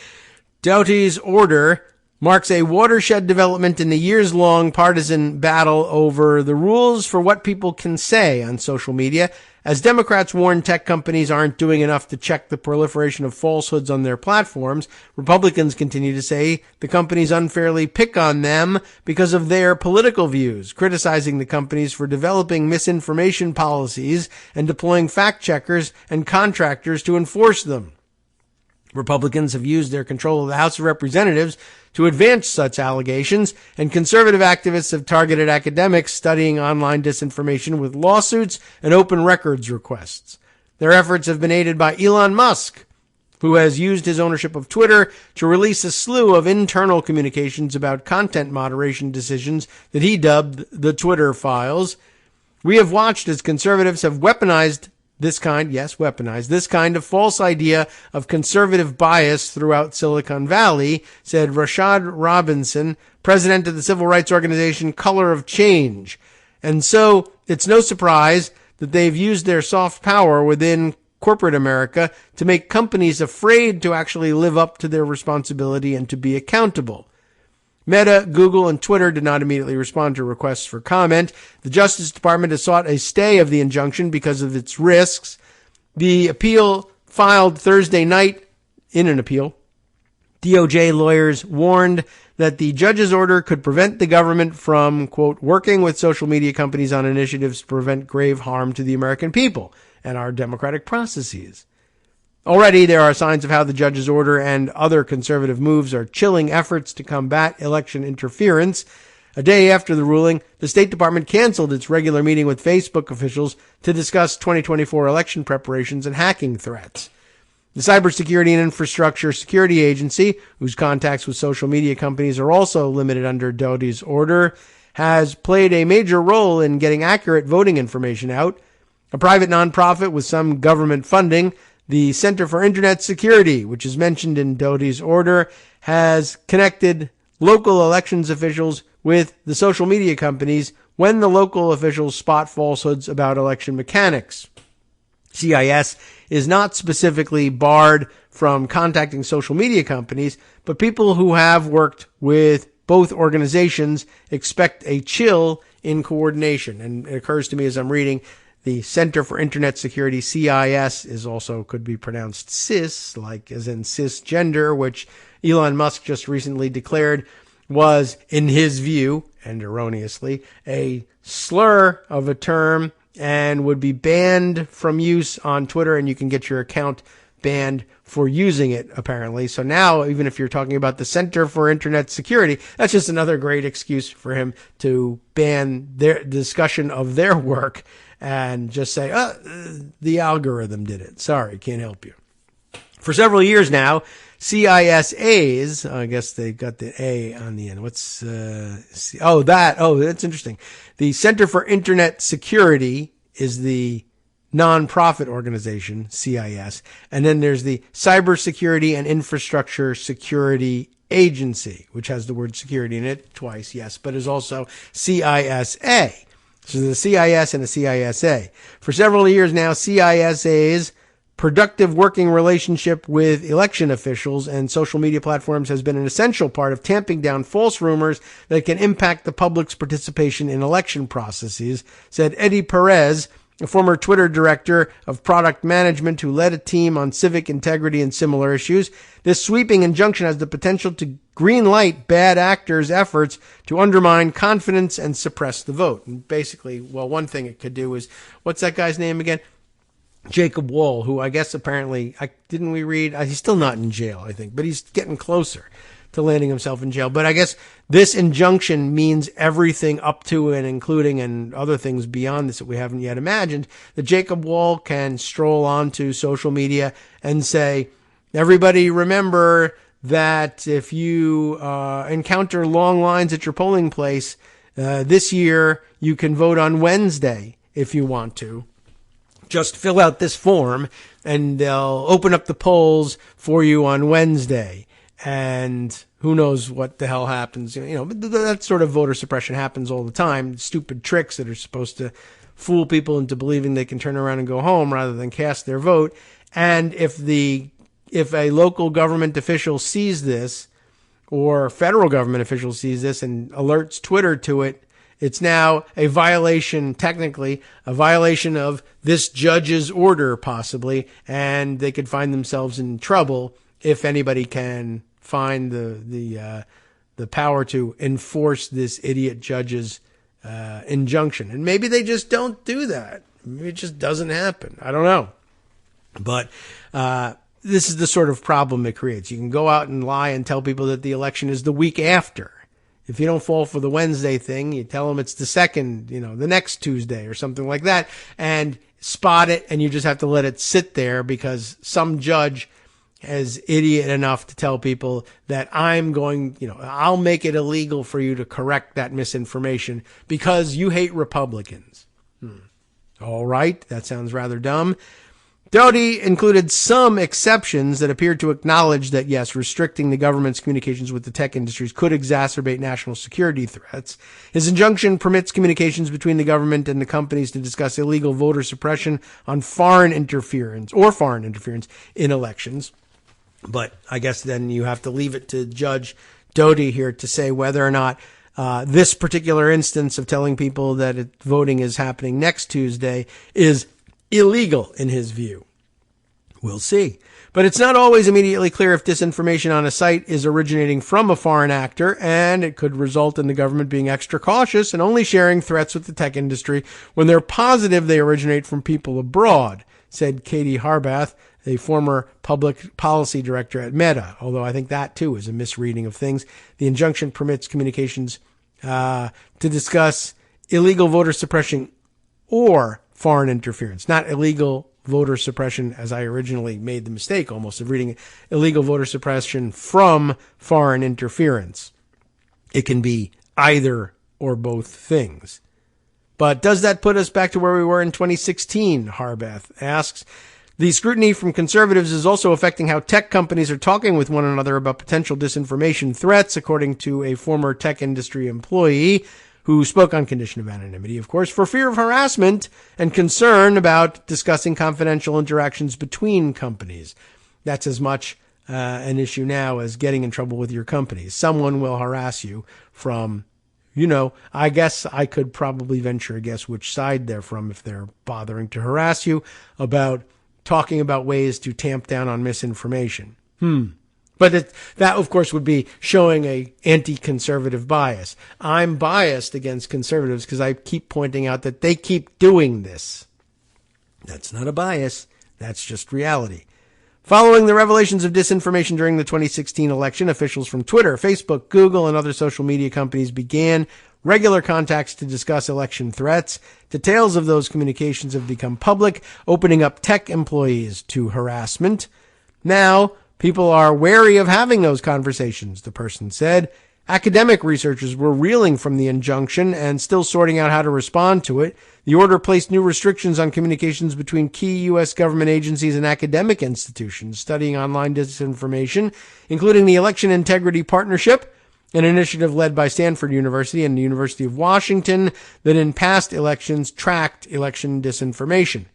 Doughty's order marks a watershed development in the years-long partisan battle over the rules for what people can say on social media. As Democrats warn tech companies aren't doing enough to check the proliferation of falsehoods on their platforms, Republicans continue to say the companies unfairly pick on them because of their political views, criticizing the companies for developing misinformation policies and deploying fact-checkers and contractors to enforce them. Republicans have used their control of the House of Representatives to advance such allegations, and conservative activists have targeted academics studying online disinformation with lawsuits and open records requests. Their efforts have been aided by Elon Musk, who has used his ownership of Twitter to release a slew of internal communications about content moderation decisions that he dubbed the Twitter files. We have watched as conservatives have weaponized this kind of false idea of conservative bias throughout Silicon Valley, said Rashad Robinson, president of the civil rights organization Color of Change. And so it's no surprise that they've used their soft power within corporate America to make companies afraid to actually live up to their responsibility and to be accountable. Meta, Google, and Twitter did not immediately respond to requests for comment. The Justice Department has sought a stay of the injunction because of its risks. The appeal filed Thursday night in an appeal. DOJ lawyers warned that the judge's order could prevent the government from, quote, working with social media companies on initiatives to prevent grave harm to the American people and our democratic processes. Already, there are signs of how the judge's order and other conservative moves are chilling efforts to combat election interference. A day after the ruling, the State Department canceled its regular meeting with Facebook officials to discuss 2024 election preparations and hacking threats. The Cybersecurity and Infrastructure Security Agency, whose contacts with social media companies are also limited under Doughty's order, has played a major role in getting accurate voting information out. A private nonprofit with some government funding, the Center for Internet Security, which is mentioned in Doughty's order, has connected local elections officials with the social media companies when the local officials spot falsehoods about election mechanics. CIS is not specifically barred from contacting social media companies, but people who have worked with both organizations expect a chill in coordination. And it occurs to me as I'm reading, the Center for Internet Security, CIS, is also could be pronounced cis, like as in cisgender, which Elon Musk just recently declared was, in his view, and erroneously, a slur of a term and would be banned from use on Twitter, and you can get your account banned for using it, apparently. So now, even if you're talking about the Center for Internet Security, that's just another great excuse for him to ban their discussion of their work and just say, the algorithm did it. Sorry, can't help you. For several years now, CISAs, I guess they got the A on the end. That's interesting. The Center for Internet Security is the nonprofit organization, CIS. And then there's the Cybersecurity and Infrastructure Security Agency, which has the word security in it twice, yes, but is also CISA. So there's a CIS and a CISA. For several years now, CISA's productive working relationship with election officials and social media platforms has been an essential part of tamping down false rumors that can impact the public's participation in election processes, said Eddie Perez, a former Twitter director of product management who led a team on civic integrity and similar issues. This sweeping injunction has the potential to greenlight bad actors' efforts to undermine confidence and suppress the vote. And basically, well, one thing it could do is, what's that guy's name again? Jacob Wohl, who I guess apparently, didn't we read? He's still not in jail, I think, but he's getting closer to landing himself in jail. But I guess this injunction means everything up to and including and other things beyond this that we haven't yet imagined, that Jacob Wall can stroll onto social media and say, everybody remember that if you encounter long lines at your polling place this year, you can vote on Wednesday if you want to. Just fill out this form and they'll open up the polls for you on Wednesday. And who knows what the hell happens. That sort of voter suppression happens all the time. Stupid tricks that are supposed to fool people into believing they can turn around and go home rather than cast their vote. And if a local government official sees this, or federal government official sees this and alerts Twitter to it, it's now a violation, technically, a violation of this judge's order, possibly, and they could find themselves in trouble if anybody can find the power to enforce this idiot judge's injunction. And maybe they just don't do that. Maybe it just doesn't happen. I don't know. But this is the sort of problem it creates. You can go out and lie and tell people that the election is the week after. If you don't fall for the Wednesday thing, you tell them it's the second, the next Tuesday or something like that, and spot it, and you just have to let it sit there because some judge is idiot enough to tell people that I'll make it illegal for you to correct that misinformation because you hate Republicans. All right, that sounds rather dumb. Doughty included some exceptions that appeared to acknowledge that, yes, restricting the government's communications with the tech industries could exacerbate national security threats. His injunction permits communications between the government and the companies to discuss illegal voter suppression on foreign interference in elections. But I guess then you have to leave it to Judge Doughty here to say whether or not this particular instance of telling people that voting is happening next Tuesday is illegal in his view. We'll see. But it's not always immediately clear if disinformation on a site is originating from a foreign actor, and it could result in the government being extra cautious and only sharing threats with the tech industry when they're positive they originate from people abroad, said Katie Harbath, a former public policy director at Meta, although I think that too is a misreading of things. The injunction permits communications to discuss illegal voter suppression or foreign interference, not illegal voter suppression, as I originally made the mistake almost of reading it, illegal voter suppression from foreign interference. It can be either or both things. But does that put us back to where we were in 2016, Harbath asks. The scrutiny from conservatives is also affecting how tech companies are talking with one another about potential disinformation threats, according to a former tech industry employee who spoke on condition of anonymity, of course, for fear of harassment and concern about discussing confidential interactions between companies. That's as much an issue now as getting in trouble with your company. Someone will harass you from, I guess I could probably venture a guess which side they're from if they're bothering to harass you about talking about ways to tamp down on misinformation. But that, of course, would be showing a anti-conservative bias. I'm biased against conservatives because I keep pointing out that they keep doing this. That's not a bias. That's just reality. Following the revelations of disinformation during the 2016 election, officials from Twitter, Facebook, Google, and other social media companies began regular contacts to discuss election threats. Details of those communications have become public, opening up tech employees to harassment. Now, people are wary of having those conversations, the person said. Academic researchers were reeling from the injunction and still sorting out how to respond to it. The order placed new restrictions on communications between key U.S. government agencies and academic institutions studying online disinformation, including the Election Integrity Partnership, an initiative led by Stanford University and the University of Washington that in past elections tracked election disinformation.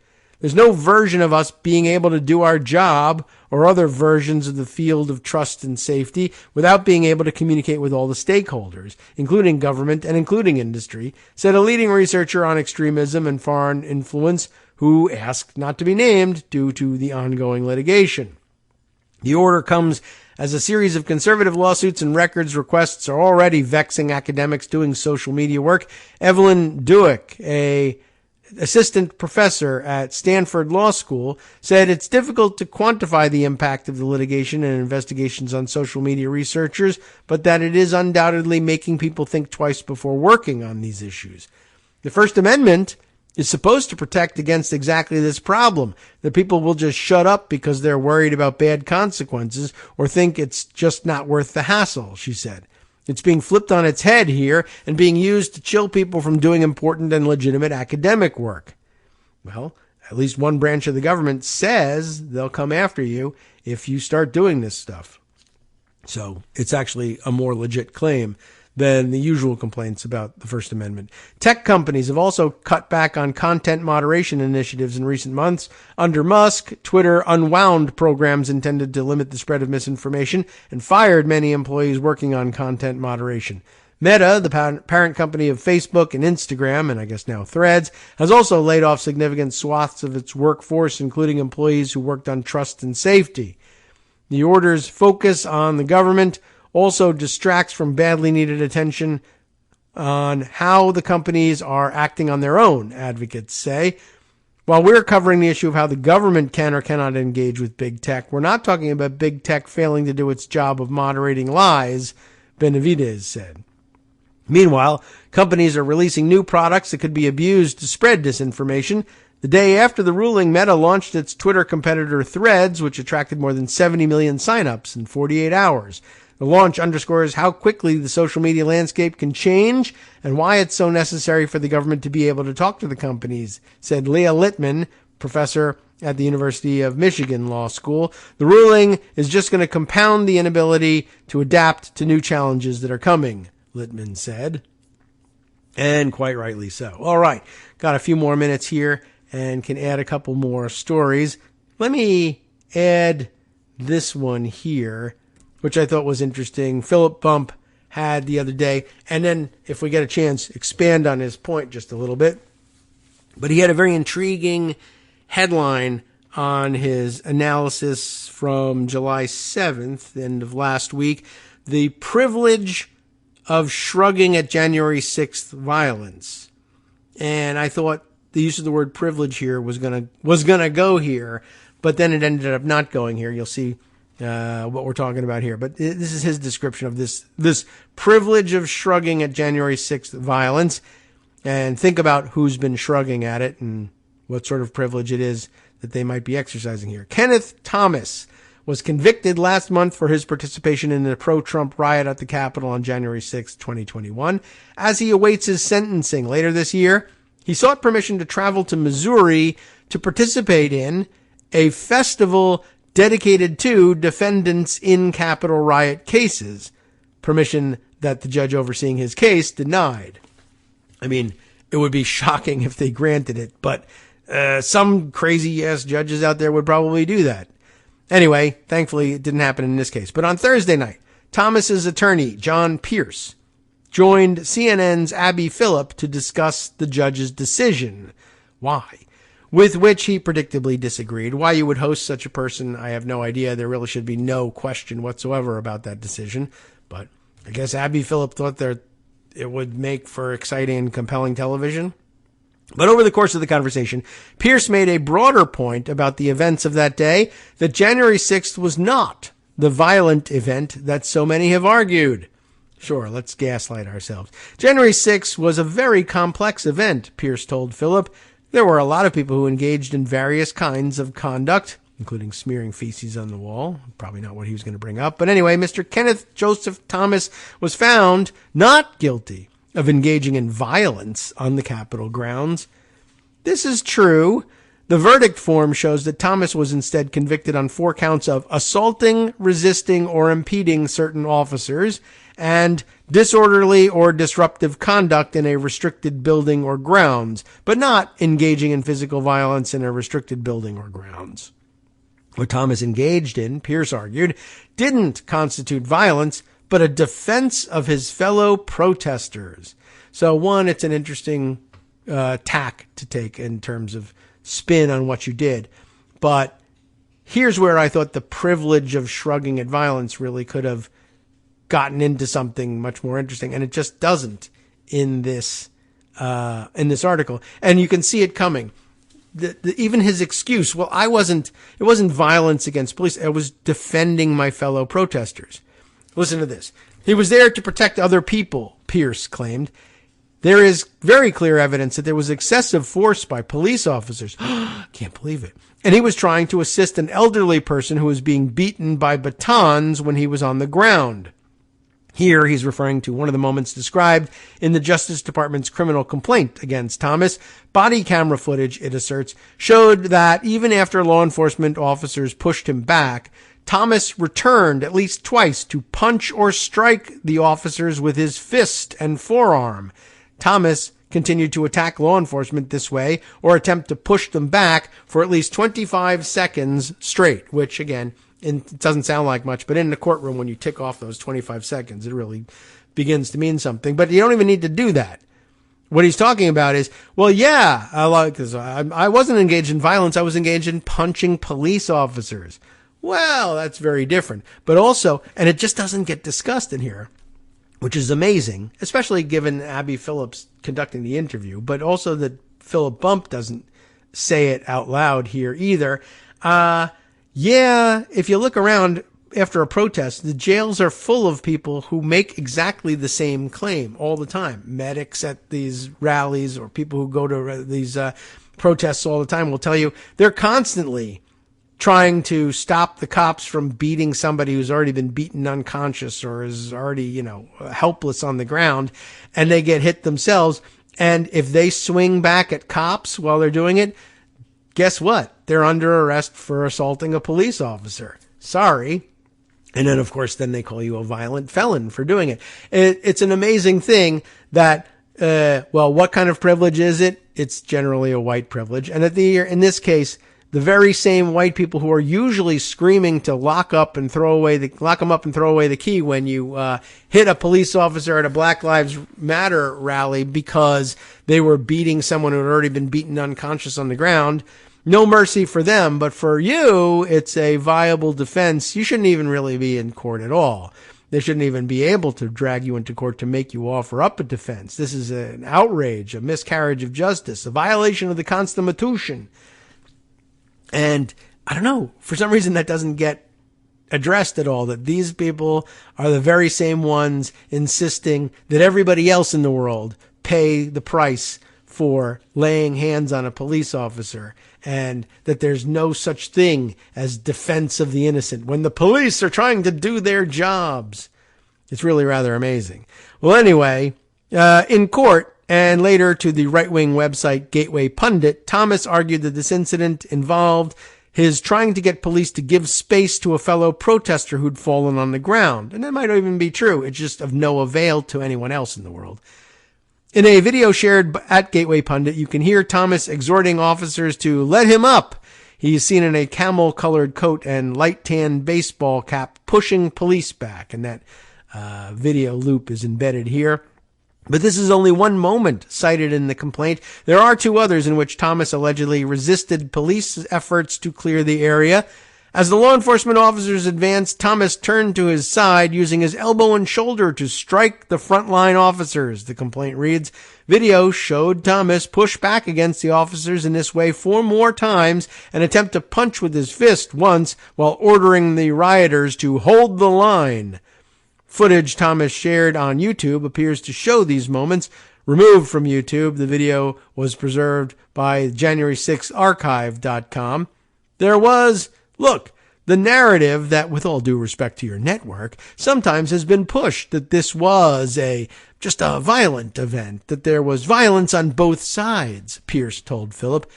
There's no version of us being able to do our job or other versions of the field of trust and safety without being able to communicate with all the stakeholders, including government and including industry, said a leading researcher on extremism and foreign influence who asked not to be named due to the ongoing litigation. The order comes as a series of conservative lawsuits and records requests are already vexing academics doing social media work. Evelyn Duick, assistant professor at Stanford Law School, said it's difficult to quantify the impact of the litigation and investigations on social media researchers, but that it is undoubtedly making people think twice before working on these issues. The First Amendment is supposed to protect against exactly this problem, that people will just shut up because they're worried about bad consequences or think it's just not worth the hassle, she said. It's being flipped on its head here and being used to chill people from doing important and legitimate academic work. Well, at least one branch of the government says they'll come after you if you start doing this stuff. So it's actually a more legit claim than the usual complaints about the First Amendment. Tech companies have also cut back on content moderation initiatives in recent months. Under Musk, Twitter unwound programs intended to limit the spread of misinformation and fired many employees working on content moderation. Meta, the parent company of Facebook and Instagram, and I guess now Threads, has also laid off significant swaths of its workforce, including employees who worked on trust and safety. The order's focus on the government also distracts from badly needed attention on how the companies are acting on their own, advocates say. While we're covering the issue of how the government can or cannot engage with big tech, we're not talking about big tech failing to do its job of moderating lies, Benavidez said. Meanwhile, companies are releasing new products that could be abused to spread disinformation. The day after the ruling, Meta launched its Twitter competitor Threads, which attracted more than 70 million signups in 48 hours. The launch underscores how quickly the social media landscape can change and why it's so necessary for the government to be able to talk to the companies, said Leah Littman, professor at the University of Michigan Law School. The ruling is just going to compound the inability to adapt to new challenges that are coming, Littman said. And quite rightly so. All right, got a few more minutes here and can add a couple more stories. Let me add this one here, which I thought was interesting. Philip Bump had the other day, and then if we get a chance, expand on his point just a little bit. But he had a very intriguing headline on his analysis from July 7th, end of last week, the privilege of shrugging at January 6th violence. And I thought the use of the word privilege here was gonna go here, but then it ended up not going here. You'll see what we're talking about here. But this is his description of this privilege of shrugging at January 6th violence. And think about who's been shrugging at it and what sort of privilege it is that they might be exercising here. Kenneth Thomas was convicted last month for his participation in the pro-Trump riot at the Capitol on January 6, 2021. As he awaits his sentencing later this year, he sought permission to travel to Missouri to participate in a festival dedicated to defendants in Capitol riot cases, permission that the judge overseeing his case denied. I mean, it would be shocking if they granted it, but some crazy-ass judges out there would probably do that. Anyway, thankfully, it didn't happen in this case. But on Thursday night, Thomas's attorney, John Pierce, joined CNN's Abby Phillip to discuss the judge's decision. Why? With which he predictably disagreed. Why you would host such a person, I have no idea. There really should be no question whatsoever about that decision. But I guess Abby Phillip thought that it would make for exciting and compelling television. But over the course of the conversation, Pierce made a broader point about the events of that day, that January 6th was not the violent event that so many have argued. Sure, let's gaslight ourselves. January 6th was a very complex event, Pierce told Phillip. There were a lot of people who engaged in various kinds of conduct, including smearing feces on the wall. Probably not what he was going to bring up. But anyway, Mr. Kenneth Joseph Thomas was found not guilty of engaging in violence on the Capitol grounds. This is true. The verdict form shows that Thomas was instead convicted on 4 counts of assaulting, resisting, or impeding certain officers, and disorderly or disruptive conduct in a restricted building or grounds, but not engaging in physical violence in a restricted building or grounds. What Thomas engaged in, Pierce argued, didn't constitute violence, but a defense of his fellow protesters. So one, it's an interesting tack to take in terms of spin on what you did. But here's where I thought the privilege of shrugging at violence really could have gotten into something much more interesting, and it just doesn't in this in this article, and you can see it coming. Even his excuse, well, it wasn't violence against police. I was defending my fellow protesters. Listen to this. He was there to protect other people, Pierce claimed. There is very clear evidence that there was excessive force by police officers. Can't believe it. And he was trying to assist an elderly person who was being beaten by batons when he was on the ground. Here, he's referring to one of the moments described in the Justice Department's criminal complaint against Thomas. Body camera footage, it asserts, showed that even after law enforcement officers pushed him back, Thomas returned at least twice to punch or strike the officers with his fist and forearm. Thomas continued to attack law enforcement this way or attempt to push them back for at least 25 seconds straight, which, again, it doesn't sound like much, but in the courtroom, when you tick off those 25 seconds, it really begins to mean something. But you don't even need to do that. What he's talking about is, well, yeah, I wasn't engaged in violence. I was engaged in punching police officers. Well, that's very different. But also, and it just doesn't get discussed in here, which is amazing, especially given Abby Phillips conducting the interview, but also that Philip Bump doesn't say it out loud here either. Yeah, if you look around after a protest, the jails are full of people who make exactly the same claim all the time. Medics at these rallies or people who go to these protests all the time will tell you they're constantly trying to stop the cops from beating somebody who's already been beaten unconscious or is already, helpless on the ground, and they get hit themselves. And if they swing back at cops while they're doing it, guess what? They're under arrest for assaulting a police officer. Sorry. And then, of course, then they call you a violent felon for doing it. It's an amazing thing that, what kind of privilege is it? It's generally a white privilege. And in this case, the very same white people who are usually screaming to lock them up and throw away the key when you hit a police officer at a Black Lives Matter rally because they were beating someone who had already been beaten unconscious on the ground. No mercy for them, but for you, it's a viable defense. You shouldn't even really be in court at all. They shouldn't even be able to drag you into court to make you offer up a defense. This is an outrage, a miscarriage of justice, a violation of the Constitution. And I don't know, for some reason that doesn't get addressed at all, that these people are the very same ones insisting that everybody else in the world pay the price for laying hands on a police officer, and that there's no such thing as defense of the innocent when the police are trying to do their jobs. It's really rather amazing. Well, anyway, in court, and later to the right-wing website Gateway Pundit, Thomas argued that this incident involved his trying to get police to give space to a fellow protester who'd fallen on the ground. And that might even be true. It's just of no avail to anyone else in the world. In a video shared at Gateway Pundit, you can hear Thomas exhorting officers to let him up. He's seen in a camel-colored coat and light tan baseball cap pushing police back. And that video loop is embedded here. But this is only one moment cited in the complaint. There are two others in which Thomas allegedly resisted police efforts to clear the area. As the law enforcement officers advanced, Thomas turned to his side, using his elbow and shoulder to strike the frontline officers. The complaint reads, video showed Thomas push back against the officers in this way 4 more times and attempt to punch with his fist once while ordering the rioters to hold the line. Footage Thomas shared on YouTube appears to show these moments. Removed from YouTube, the video was preserved by January6archive.com. There was, the narrative that, with all due respect to your network, sometimes has been pushed that this was just a violent event, that there was violence on both sides, Pierce told Philip.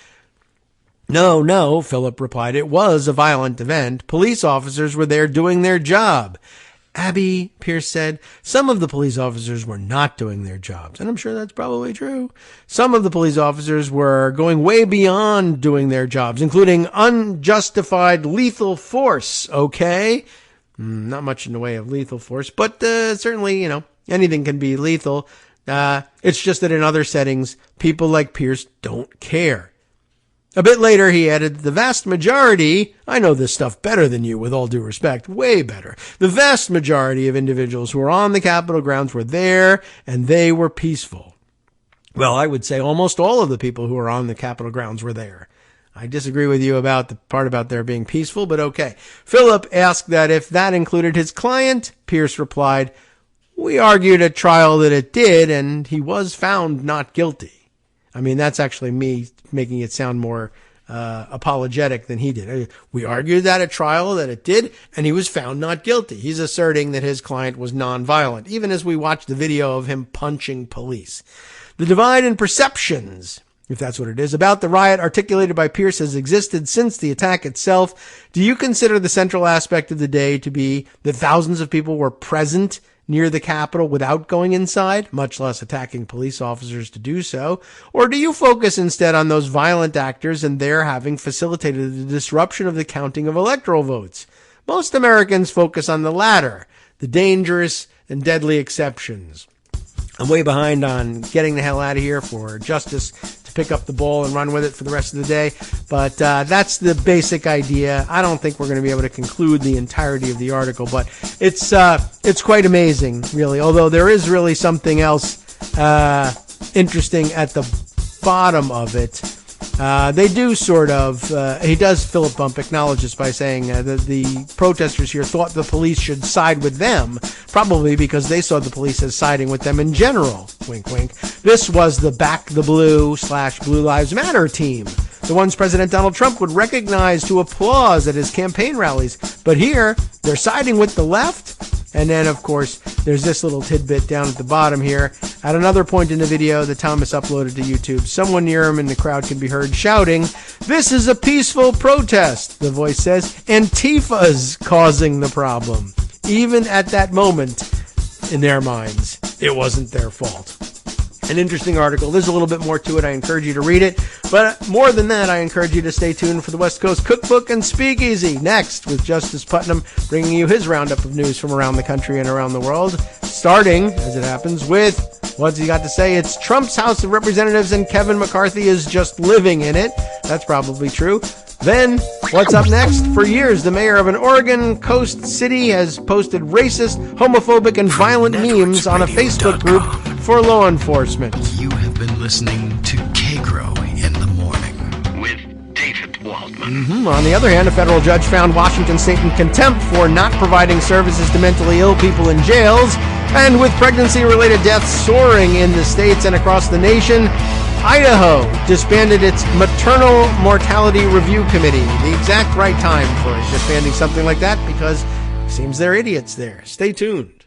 No, Philip replied, it was a violent event. Police officers were there doing their job. Abby, Pierce said, some of the police officers were not doing their jobs, and I'm sure that's probably true. Some of the police officers were going way beyond doing their jobs, including unjustified lethal force, okay? Not much in the way of lethal force, but certainly, anything can be lethal. It's just that in other settings, people like Pierce don't care. A bit later, he added, the vast majority, I know this stuff better than you, with all due respect, way better. The vast majority of individuals who were on the Capitol grounds were there, and they were peaceful. Well, I would say almost all of the people who were on the Capitol grounds were there. I disagree with you about the part about there being peaceful, but okay. Philip asked that if that included his client. Pierce replied, "We argued at trial that it did, and he was found not guilty." I mean, that's actually me making it sound more apologetic than he did. We argued that at trial that it did, and he was found not guilty. He's asserting that his client was nonviolent, even as we watched the video of him punching police. The divide in perceptions, if that's what it is, about the riot articulated by Pierce has existed since the attack itself. Do you consider the central aspect of the day to be that thousands of people were present near the Capitol without going inside, much less attacking police officers to do so? Or do you focus instead on those violent actors and their having facilitated the disruption of the counting of electoral votes? Most Americans focus on the latter, the dangerous and deadly exceptions. I'm way behind on getting the hell out of here for Justice to pick up the ball and run with it for the rest of the day. But that's the basic idea. I don't think we're going to be able to conclude the entirety of the article, but it's quite amazing, really. Although there is really something else interesting at the bottom of it. They do sort of, he does, Philip Bump acknowledges by saying that the protesters here thought the police should side with them, probably because they saw the police as siding with them in general. Wink, wink. This was the Back the Blue / Blue Lives Matter team, the ones President Donald Trump would recognize to applause at his campaign rallies. But here, they're siding with the left. And then, of course, there's this little tidbit down at the bottom here. At another point in the video that Thomas uploaded to YouTube, someone near him in the crowd can be heard shouting, "This is a peaceful protest," the voice says. Antifa's causing the problem. Even at that moment, in their minds, it wasn't their fault. An interesting article. There's a little bit more to it. I encourage you to read it. But more than that, I encourage you to stay tuned for the West Coast Cookbook and Speakeasy. Next, with Justice Putnam bringing you his roundup of news from around the country and around the world. Starting, as it happens, with what's he got to say? It's Trump's House of Representatives and Kevin McCarthy is just living in it. That's probably true. Then, what's up next? For years, the mayor of an Oregon coast city has posted racist, homophobic, and violent memes on a Facebook group for law enforcement. You have been listening to Kagro in the Morning with David Waldman. On the other hand, a federal judge found Washington State in contempt for not providing services to mentally ill people in jails. And with pregnancy-related deaths soaring in the states and across the nation, Idaho disbanded its Maternal Mortality Review Committee. The exact right time for disbanding something like that, because it seems they're idiots there. Stay tuned.